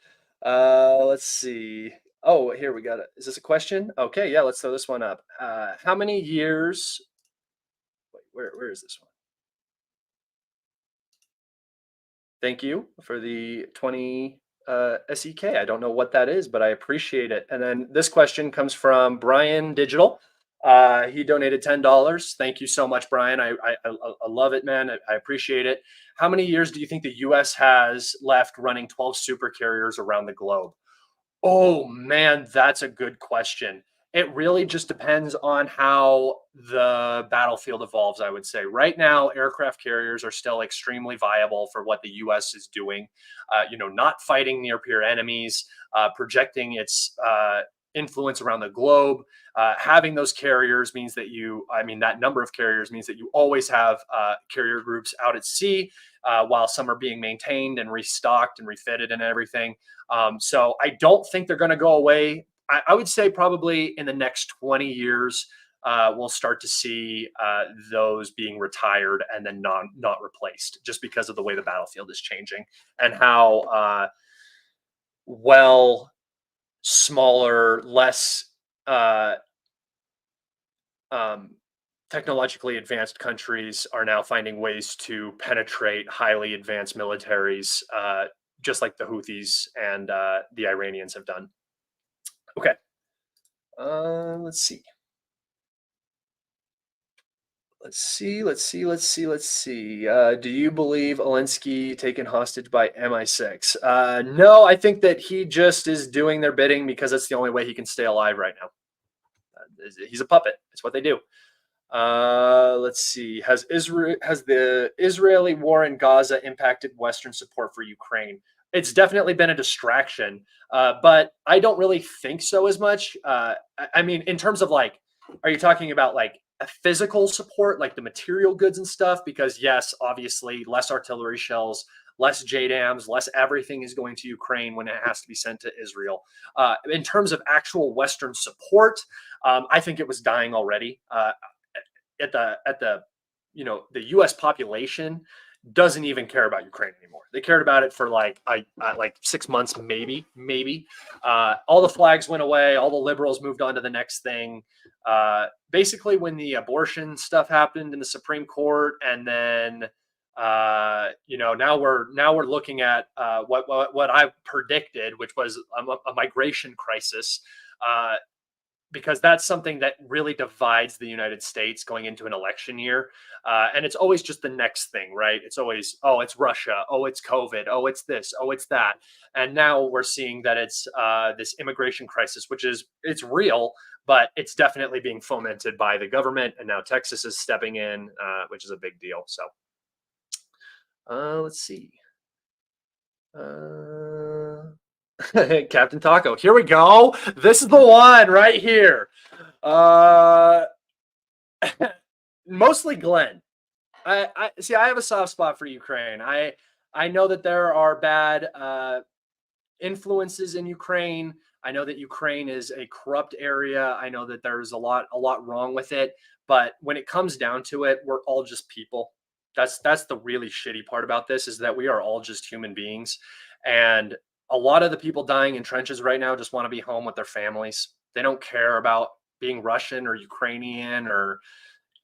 Let's see. Oh, here we got it. Is this a question? Okay, yeah, let's throw this one up. How many years? Wait, where is this one? Thank you for the 20 SEK. I don't know what that is, but I appreciate it. And then this question comes from Brian Digital. He donated $10. Thank you so much, Brian. I love it, man. I appreciate it. How many years do you think the U.S. has left running 12 super carriers around the globe? Oh, man, that's a good question. It really just depends on how the battlefield evolves, I would say. Right now, aircraft carriers are still extremely viable for what the U.S. is doing. Not fighting near-peer enemies, projecting its influence around the globe. Having those carriers means that that number of carriers means that you always have carrier groups out at sea while some are being maintained and restocked and refitted and everything. So I don't think they're going to go away I would say probably in the next 20 years, we'll start to see those being retired and then not replaced, just because of the way the battlefield is changing and how well smaller, less uh, um, technologically advanced countries are now finding ways to penetrate highly advanced militaries, just like the Houthis and the Iranians have done. Okay, let's see. Let's see. Do you believe Alinsky taken hostage by MI6? No, I think that he just is doing their bidding because it's the only way he can stay alive right now. He's a puppet. It's what they do. Let's see. Has the Israeli war in Gaza impacted Western support for Ukraine? It's definitely been a distraction, but I don't really think so as much. I mean, in terms of like, are you talking about like a physical support, like the material goods and stuff? Because yes, obviously, less artillery shells, less JDAMs, less everything is going to Ukraine when it has to be sent to Israel. In terms of actual Western support, I think it was dying already. At the the U.S. population doesn't even care about Ukraine anymore. They cared about it for like 6 months, maybe. All the flags went away. All the liberals moved on to the next thing. Basically, when the abortion stuff happened in the Supreme Court, and then now we're looking at what I predicted, which was a migration crisis. Because that's something that really divides the United States going into an election year. And it's always just the next thing, right? It's always, oh, it's Russia. Oh, it's COVID. Oh, it's this. Oh, it's that. And now we're seeing that it's this immigration crisis, it's real, but it's definitely being fomented by the government. And now Texas is stepping in, which is a big deal. So let's see. Captain Taco. Here we go. This is the one right here. Mostly Glenn. I see. I have a soft spot for Ukraine. I know that there are bad influences in Ukraine. I know that Ukraine is a corrupt area. I know that there's a lot wrong with it. But when it comes down to it, we're all just people. That's the really shitty part about this, is that we are all just human beings, and a lot of the people dying in trenches right now just want to be home with their families. They don't care about being Russian or Ukrainian or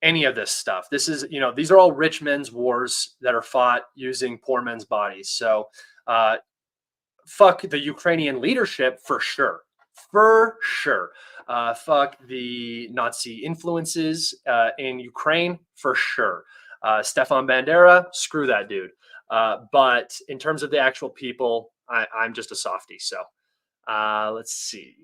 any of this stuff. This is, these are all rich men's wars that are fought using poor men's bodies. So, fuck the Ukrainian leadership for sure. For sure. Fuck the Nazi influences in Ukraine for sure. Stefan Bandera, screw that dude. But in terms of the actual people, I'm just a softie. So let's see.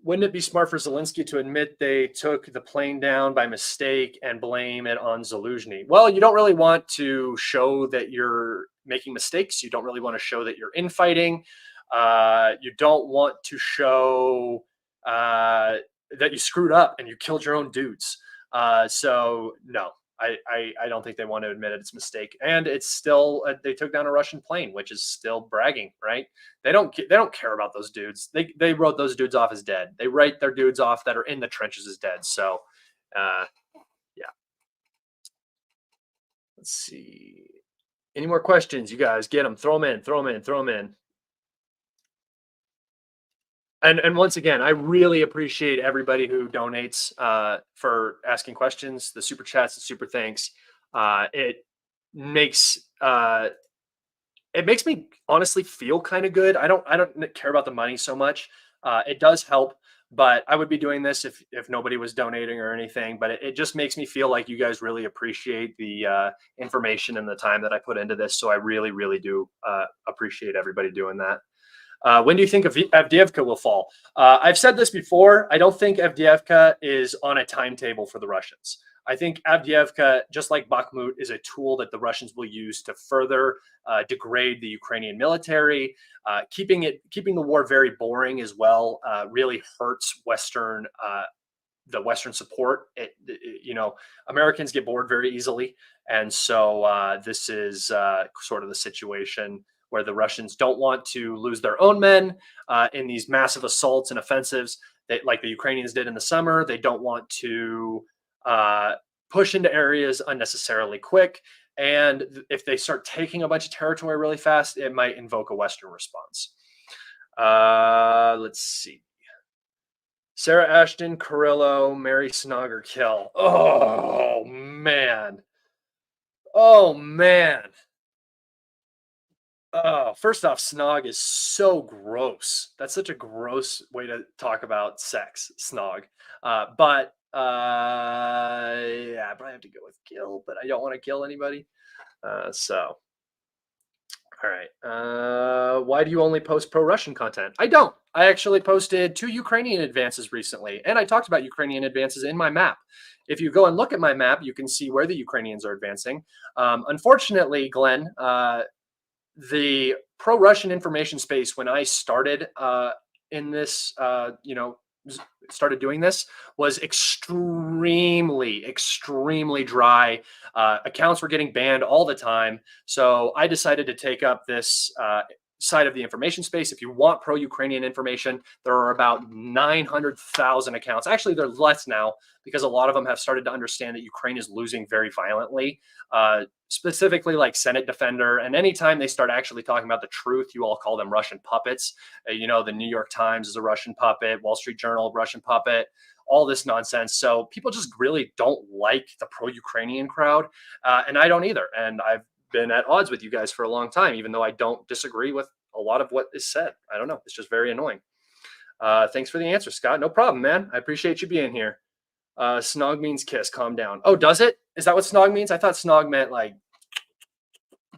Wouldn't it be smart for Zelensky to admit they took the plane down by mistake and blame it on Zaluzhny? Well, you don't really want to show that you're making mistakes. You don't really want to show that you're infighting. You don't want to show that you screwed up and you killed your own dudes. So no, I don't think they want to admit it's a mistake. And it's still they took down a Russian plane, which is still bragging, right? They don't care about those dudes. They wrote those dudes off as dead. They write their dudes off that are in the trenches as dead. So, yeah. Let's see. Any more questions? You guys get them. Throw them in. And once again, I really appreciate everybody who donates for asking questions, the super chats, the super thanks. It makes me honestly feel kind of good. I don't care about the money so much. It does help, but I would be doing this if nobody was donating or anything. But it just makes me feel like you guys really appreciate the information and the time that I put into this. So I really, really do appreciate everybody doing that. When do you think Avdeevka will fall? I've said this before. I don't think Avdeevka is on a timetable for the Russians. I think Avdeevka, just like Bakhmut, is a tool that the Russians will use to further degrade the Ukrainian military. Keeping the war very boring as well really hurts the Western support. Americans get bored very easily, and so this is sort of the situation where the Russians don't want to lose their own men in these massive assaults and offensives like the Ukrainians did in the summer. They don't want to push into areas unnecessarily quick. And if they start taking a bunch of territory really fast, it might invoke a Western response. Let's see. Sarah Ashton, Carrillo, Mary Snogger, kill. Oh, man. Oh, man. Oh, first off, snog is so gross. That's such a gross way to talk about sex, snog. But yeah, I probably have to go with kill, but I don't want to kill anybody. So, all right. Why do you only post pro-Russian content? I don't. I actually posted 2 Ukrainian advances recently, and I talked about Ukrainian advances in my map. If you go and look at my map, you can see where the Ukrainians are advancing. Unfortunately, Glenn, the pro-Russian information space when I started in this, started doing this was extremely dry. Accounts were getting banned all the time. So I decided to take up this side of the information space. If you want pro-Ukrainian information, there are about 900,000 accounts. Actually, there's less now because a lot of them have started to understand that Ukraine is losing very violently, specifically like Senate Defender. And anytime they start actually talking about the truth, you all call them Russian puppets. The New York Times is a Russian puppet, Wall Street Journal, Russian puppet, all this nonsense. So people just really don't like the pro-Ukrainian crowd. And I don't either. And I've been at odds with you guys for a long time, even though I don't disagree with a lot of what is said. I don't know. It's just very annoying. Thanks for the answer, Scott. No problem, man. I appreciate you being here. Snog means kiss. Calm down. Oh, does it? Is that what snog means? I thought snog meant like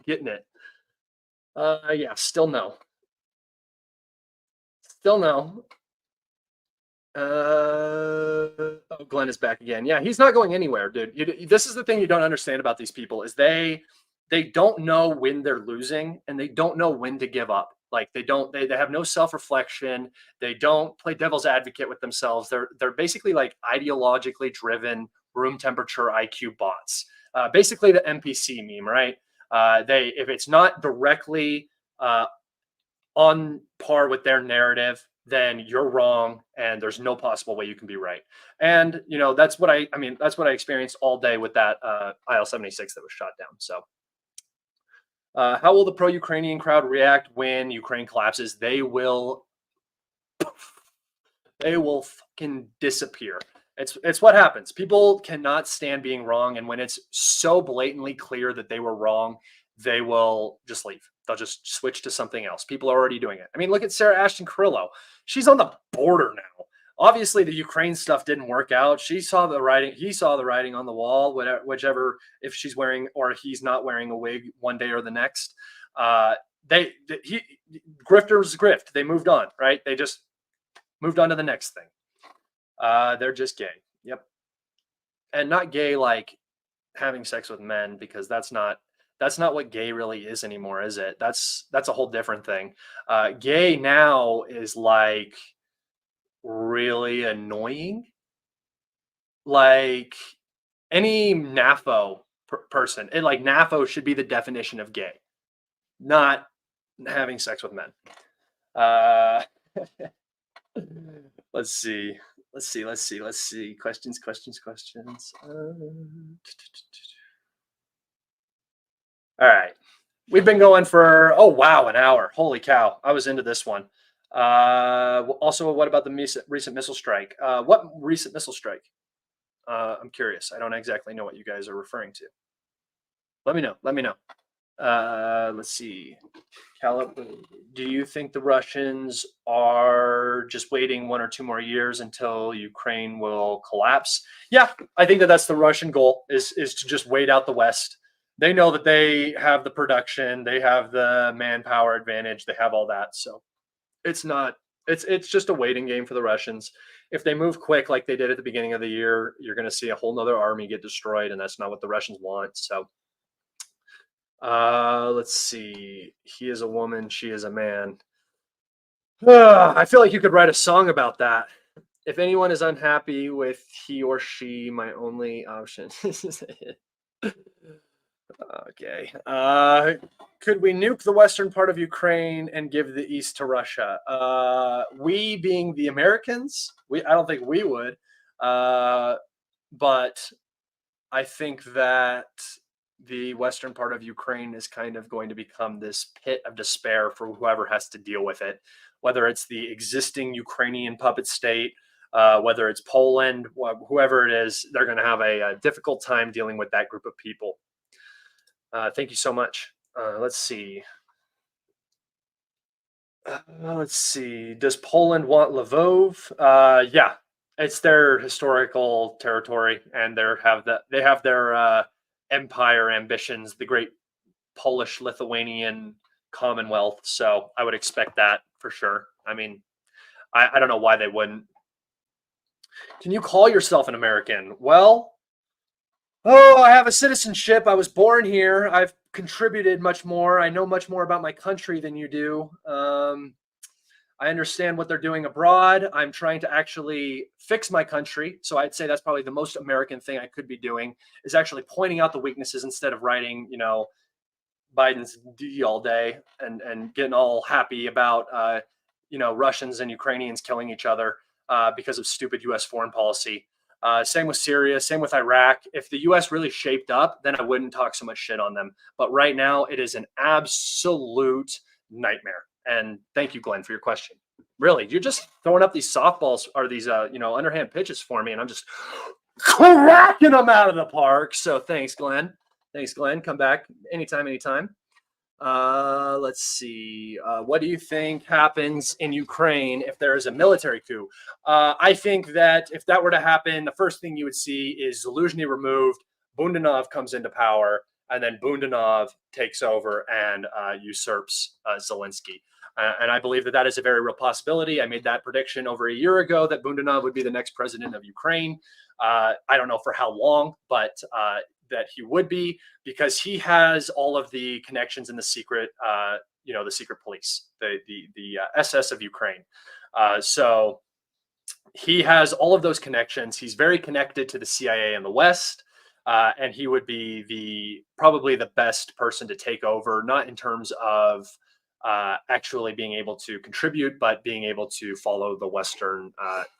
getting it. Yeah, still no. Still no. Oh, Glenn is back again. Yeah, he's not going anywhere, dude. This is the thing you don't understand about these people is they don't know when they're losing and they don't know when to give up. Like they have no self-reflection. They don't play devil's advocate with themselves. They're basically like ideologically driven room temperature IQ bots. Basically the NPC meme, right? If it's not directly on par with their narrative, then you're wrong and there's no possible way you can be right. And that's what I experienced all day with that IL-76 that was shot down. So how will the pro-Ukrainian crowd react when Ukraine collapses? They will fucking disappear. It's what happens. People cannot stand being wrong, and when it's so blatantly clear that they were wrong, they will just leave. They'll just switch to something else. People are already doing it. I mean, look at Sarah Ashton Carrillo. She's on the border now. Obviously, the Ukraine stuff didn't work out. She saw the writing. He saw the writing on the wall, whichever, if she's wearing or he's not wearing a wig one day or the next. Grifters grift. They moved on, right? They just moved on to the next thing. They're just gay. Yep. And not gay like having sex with men, because that's not what gay really is anymore, is it? That's a whole different thing. Gay now is like really annoying. Like any NAFO person, and like NAFO should be the definition of gay, not having sex with men. Let's see. Questions. All right. We've been going for, an hour. Holy cow. I was into this one. Also, what about the recent missile strike? What recent missile strike? I'm curious. I don't exactly know what you guys are referring to. Let me know. Let's see. Do you think the Russians are just waiting 1 or 2 more years until Ukraine will collapse? Yeah, I think that's the Russian goal is to just wait out the West. They know that they have the production, they have the manpower advantage, they have all that. So it's just a waiting game for the Russians. If they move quick like they did at the beginning of the year, you're going to see a whole nother army get destroyed, and that's not what the Russians want. So let's see. He is a woman, she is a man. I feel like you could write a song about that. If anyone is unhappy with he or she, my only option. Okay. Could we nuke the western part of Ukraine and give the east to Russia? We being the Americans, I don't think we would. But I think that the western part of Ukraine is kind of going to become this pit of despair for whoever has to deal with it, whether it's the existing Ukrainian puppet state, whether it's Poland, whoever it is, they're going to have a difficult time dealing with that group of people. Thank you so much. Let's see. Does Poland want Lvov? Yeah, it's their historical territory, and they have their empire ambitions, the great Polish-Lithuanian Commonwealth. So I would expect that for sure. I mean, I don't know why they wouldn't. Can you call yourself an American? Well, I have a citizenship. I was born here. I've contributed much more. I know much more about my country than you do. I understand what they're doing abroad. I'm trying to actually fix my country. So I'd say that's probably the most American thing I could be doing, is actually pointing out the weaknesses instead of writing, Biden's D all day and getting all happy about, Russians and Ukrainians killing each other because of stupid U.S. foreign policy. Same with Syria, same with Iraq. If the U.S. really shaped up, then I wouldn't talk so much shit on them. But right now, it is an absolute nightmare. And thank you, Glenn, for your question. Really, you're just throwing up these softballs or these, underhand pitches for me, and I'm just cracking them out of the park. So thanks, Glenn. Thanks, Glenn. Come back anytime. Let's see. What do you think happens in Ukraine if there is a military coup? I think that if that were to happen, the first thing you would see is Zaluzhny removed, Bundanov comes into power, and then Bundanov takes over and usurps Zelensky. And I believe that that is a very real possibility. I made that prediction over a year ago that Bundanov would be the next president of Ukraine. I don't know for how long, but that he would be, because he has all of the connections in the secret, the secret police, the SS of Ukraine. So he has all of those connections. He's very connected to the CIA in the West. And he would be probably the best person to take over, not in terms of actually being able to contribute, but being able to follow the Western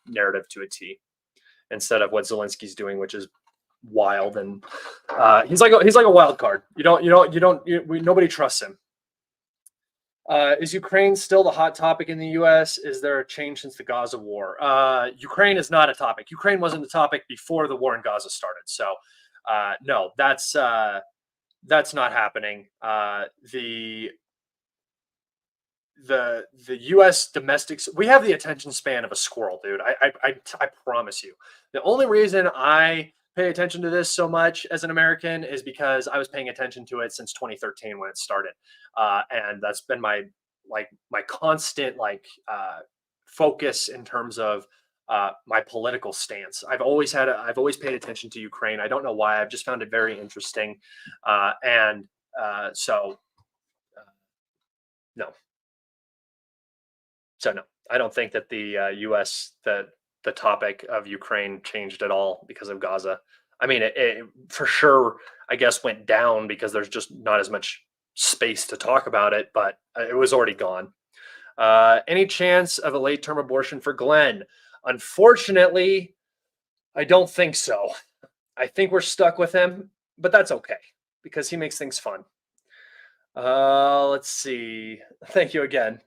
narrative to a T, instead of what Zelensky's doing, which is wild. And he's like a wild card. Nobody trusts him. Is Ukraine still the hot topic in the U.S.? Is there a change since the Gaza war? Ukraine is not a topic. Ukraine wasn't the topic before the war in Gaza started. So no, that's not happening. The U.S. domestics, we have the attention span of a squirrel, dude. I promise you. The only reason I pay attention to this so much as an American is because I was paying attention to it since 2013 when it started, and that's been my constant focus in terms of my political stance. I've always paid attention to Ukraine. I don't know why. I've just found it very interesting, so no. So no, I don't think that the U.S. the topic of Ukraine changed at all because of Gaza. I mean, it for sure, I guess, went down because there's just not as much space to talk about it, but it was already gone. Any chance of a late-term abortion for Glenn? Unfortunately, I don't think so. I think we're stuck with him, but that's okay because he makes things fun. Let's see. Thank you again.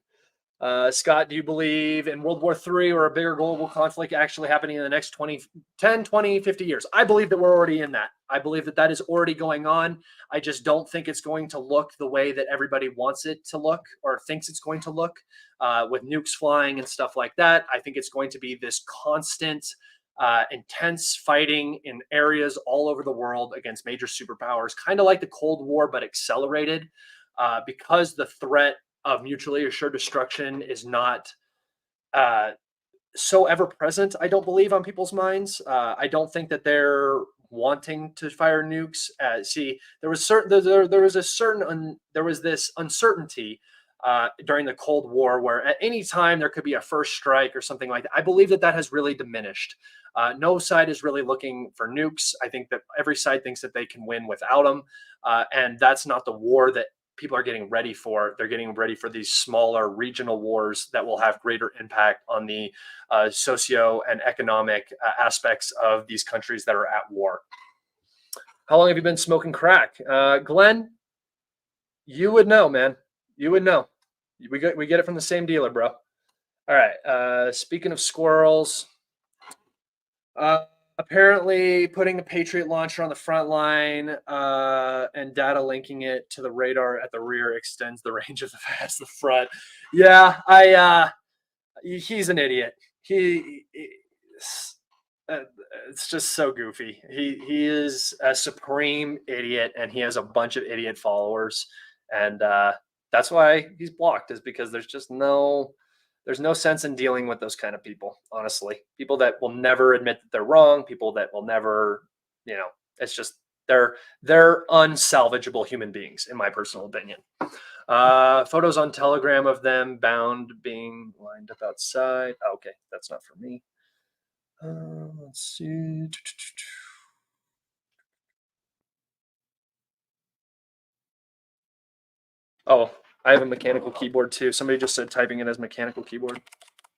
Scott, do you believe in World War III or a bigger global conflict actually happening in the next 10, 20, 50 years? I believe that we're already in that. I believe that that is already going on. I just don't think it's going to look the way that everybody wants it to look or thinks it's going to look, with nukes flying and stuff like that. I think it's going to be this constant, intense fighting in areas all over the world against major superpowers, kind of like the Cold War, but accelerated, because the threat of mutually assured destruction is not so ever present, I don't believe, on people's minds. I don't think that they're wanting to fire nukes. See, there was this uncertainty during the Cold War where at any time there could be a first strike or something like that. I believe that has really diminished. No side is really looking for nukes. I think that every side thinks that they can win without them, and that's not the war that people are getting ready for. They're getting ready for these smaller regional wars that will have greater impact on the socio and economic aspects of these countries that are at war. How long have you been smoking crack? Glenn, you would know, man. You would know. We get it from the same dealer, bro. All right. Speaking of squirrels, apparently putting the Patriot launcher on the front line and data linking it to the radar at the rear extends the range of the vest at the front. Yeah, he's an idiot. It's just so goofy. He is a supreme idiot, and he has a bunch of idiot followers, and that's why he's blocked. Is because there's no sense in dealing with those kind of people. Honestly, people that will never admit that they're wrong, people that will never, it's just they're unsalvageable human beings, in my personal opinion. Photos on Telegram of them bound being lined up outside. Oh, okay, that's not for me. Let's see. Oh, I have a mechanical keyboard too. Somebody just said typing it as mechanical keyboard.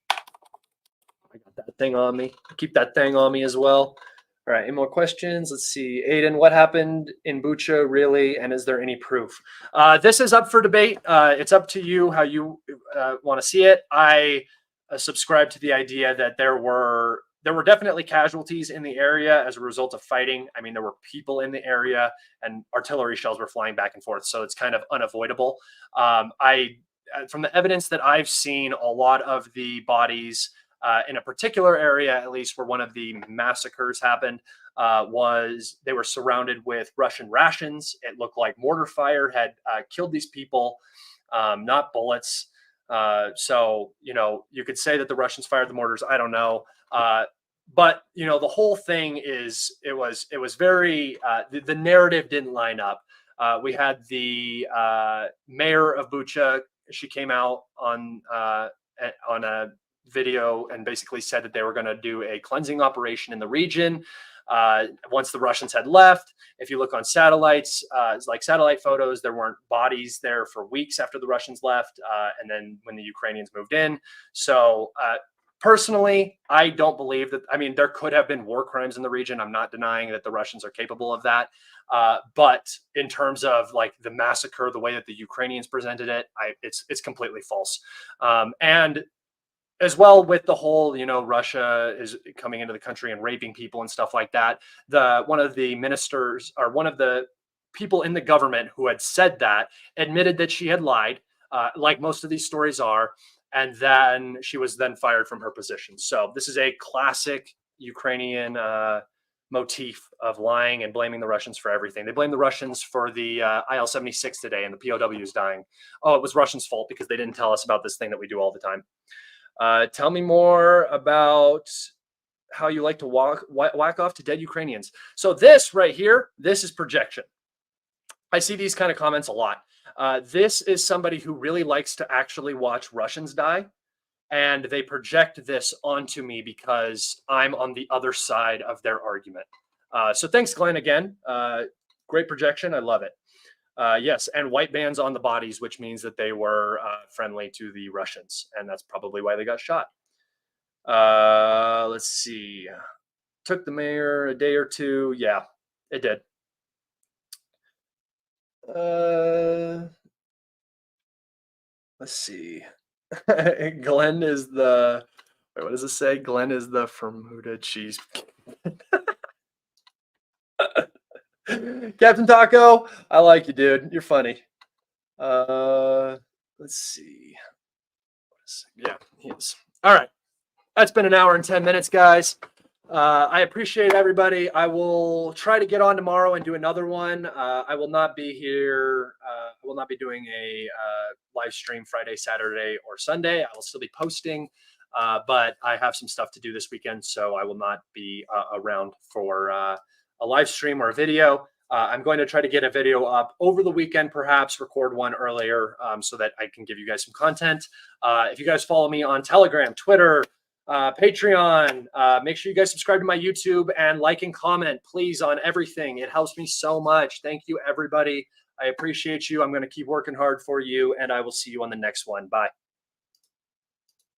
I got that thing on me. I keep that thing on me as well. All right, any more questions? Let's see. Aiden, what happened in Bucha really, and is there any proof? This is up for debate. It's up to you how you want to see it. I subscribe to the idea that there were definitely casualties in the area as a result of fighting. I mean, there were people in the area, and artillery shells were flying back and forth, so it's kind of unavoidable. From the evidence that I've seen, a lot of the bodies in a particular area, at least where one of the massacres happened, they were surrounded with Russian rations. It looked like mortar fire had killed these people, not bullets. So, you could say that the Russians fired the mortars. I don't know. But, the whole thing is, it was very, the narrative didn't line up. We had the mayor of Bucha. She came out on a video and basically said that they were going to do a cleansing operation in the region once the Russians had left. If you look on satellites, like satellite photos, there weren't bodies there for weeks after the Russians left, and then when the Ukrainians moved in. So personally, I don't believe that. I mean, there could have been war crimes in the region. I'm not denying that the Russians are capable of that. But in terms of like the massacre, the way that the Ukrainians presented it, it's completely false. And as well with the whole, Russia is coming into the country and raping people and stuff like that. One of the ministers, or one of the people in the government who had said that, admitted that she had lied, like most of these stories are, and then she was then fired from her position. So this is a classic Ukrainian motif of lying and blaming the Russians for everything. They blame the Russians for the IL-76 today and the POWs dying. Oh, it was Russians' fault because they didn't tell us about this thing that we do all the time. Tell me more about how you like to whack off to dead Ukrainians. So this right here, this is projection. I see these kind of comments a lot. This is somebody who really likes to actually watch Russians die, and they project this onto me because I'm on the other side of their argument. So thanks, Glenn, again. Great projection. I love it. Yes, and white bands on the bodies, which means that they were friendly to the Russians, and that's probably why they got shot. Let's see. Took the mayor a day or two. Yeah, it did. Let's see. Glenn is the... Wait, what does it say? Glenn is the Bermuda cheese. Captain Taco, I like you, dude. You're funny. Let's see. Yeah, he is. All right. That's been an hour and 10 minutes, guys. I appreciate everybody. I will try to get on tomorrow and do another one. I will not be here. I will not be doing a live stream Friday, Saturday, or Sunday. I will still be posting, but I have some stuff to do this weekend, so I will not be around for a live stream or a video. I'm going to try to get a video up over the weekend, perhaps record one earlier so that I can give you guys some content. If you guys follow me on Telegram, Twitter, Patreon, make sure you guys subscribe to my YouTube and like and comment, please, on everything. It helps me so much. Thank you, everybody. I appreciate you. I'm going to keep working hard for you, and I will see you on the next one. Bye.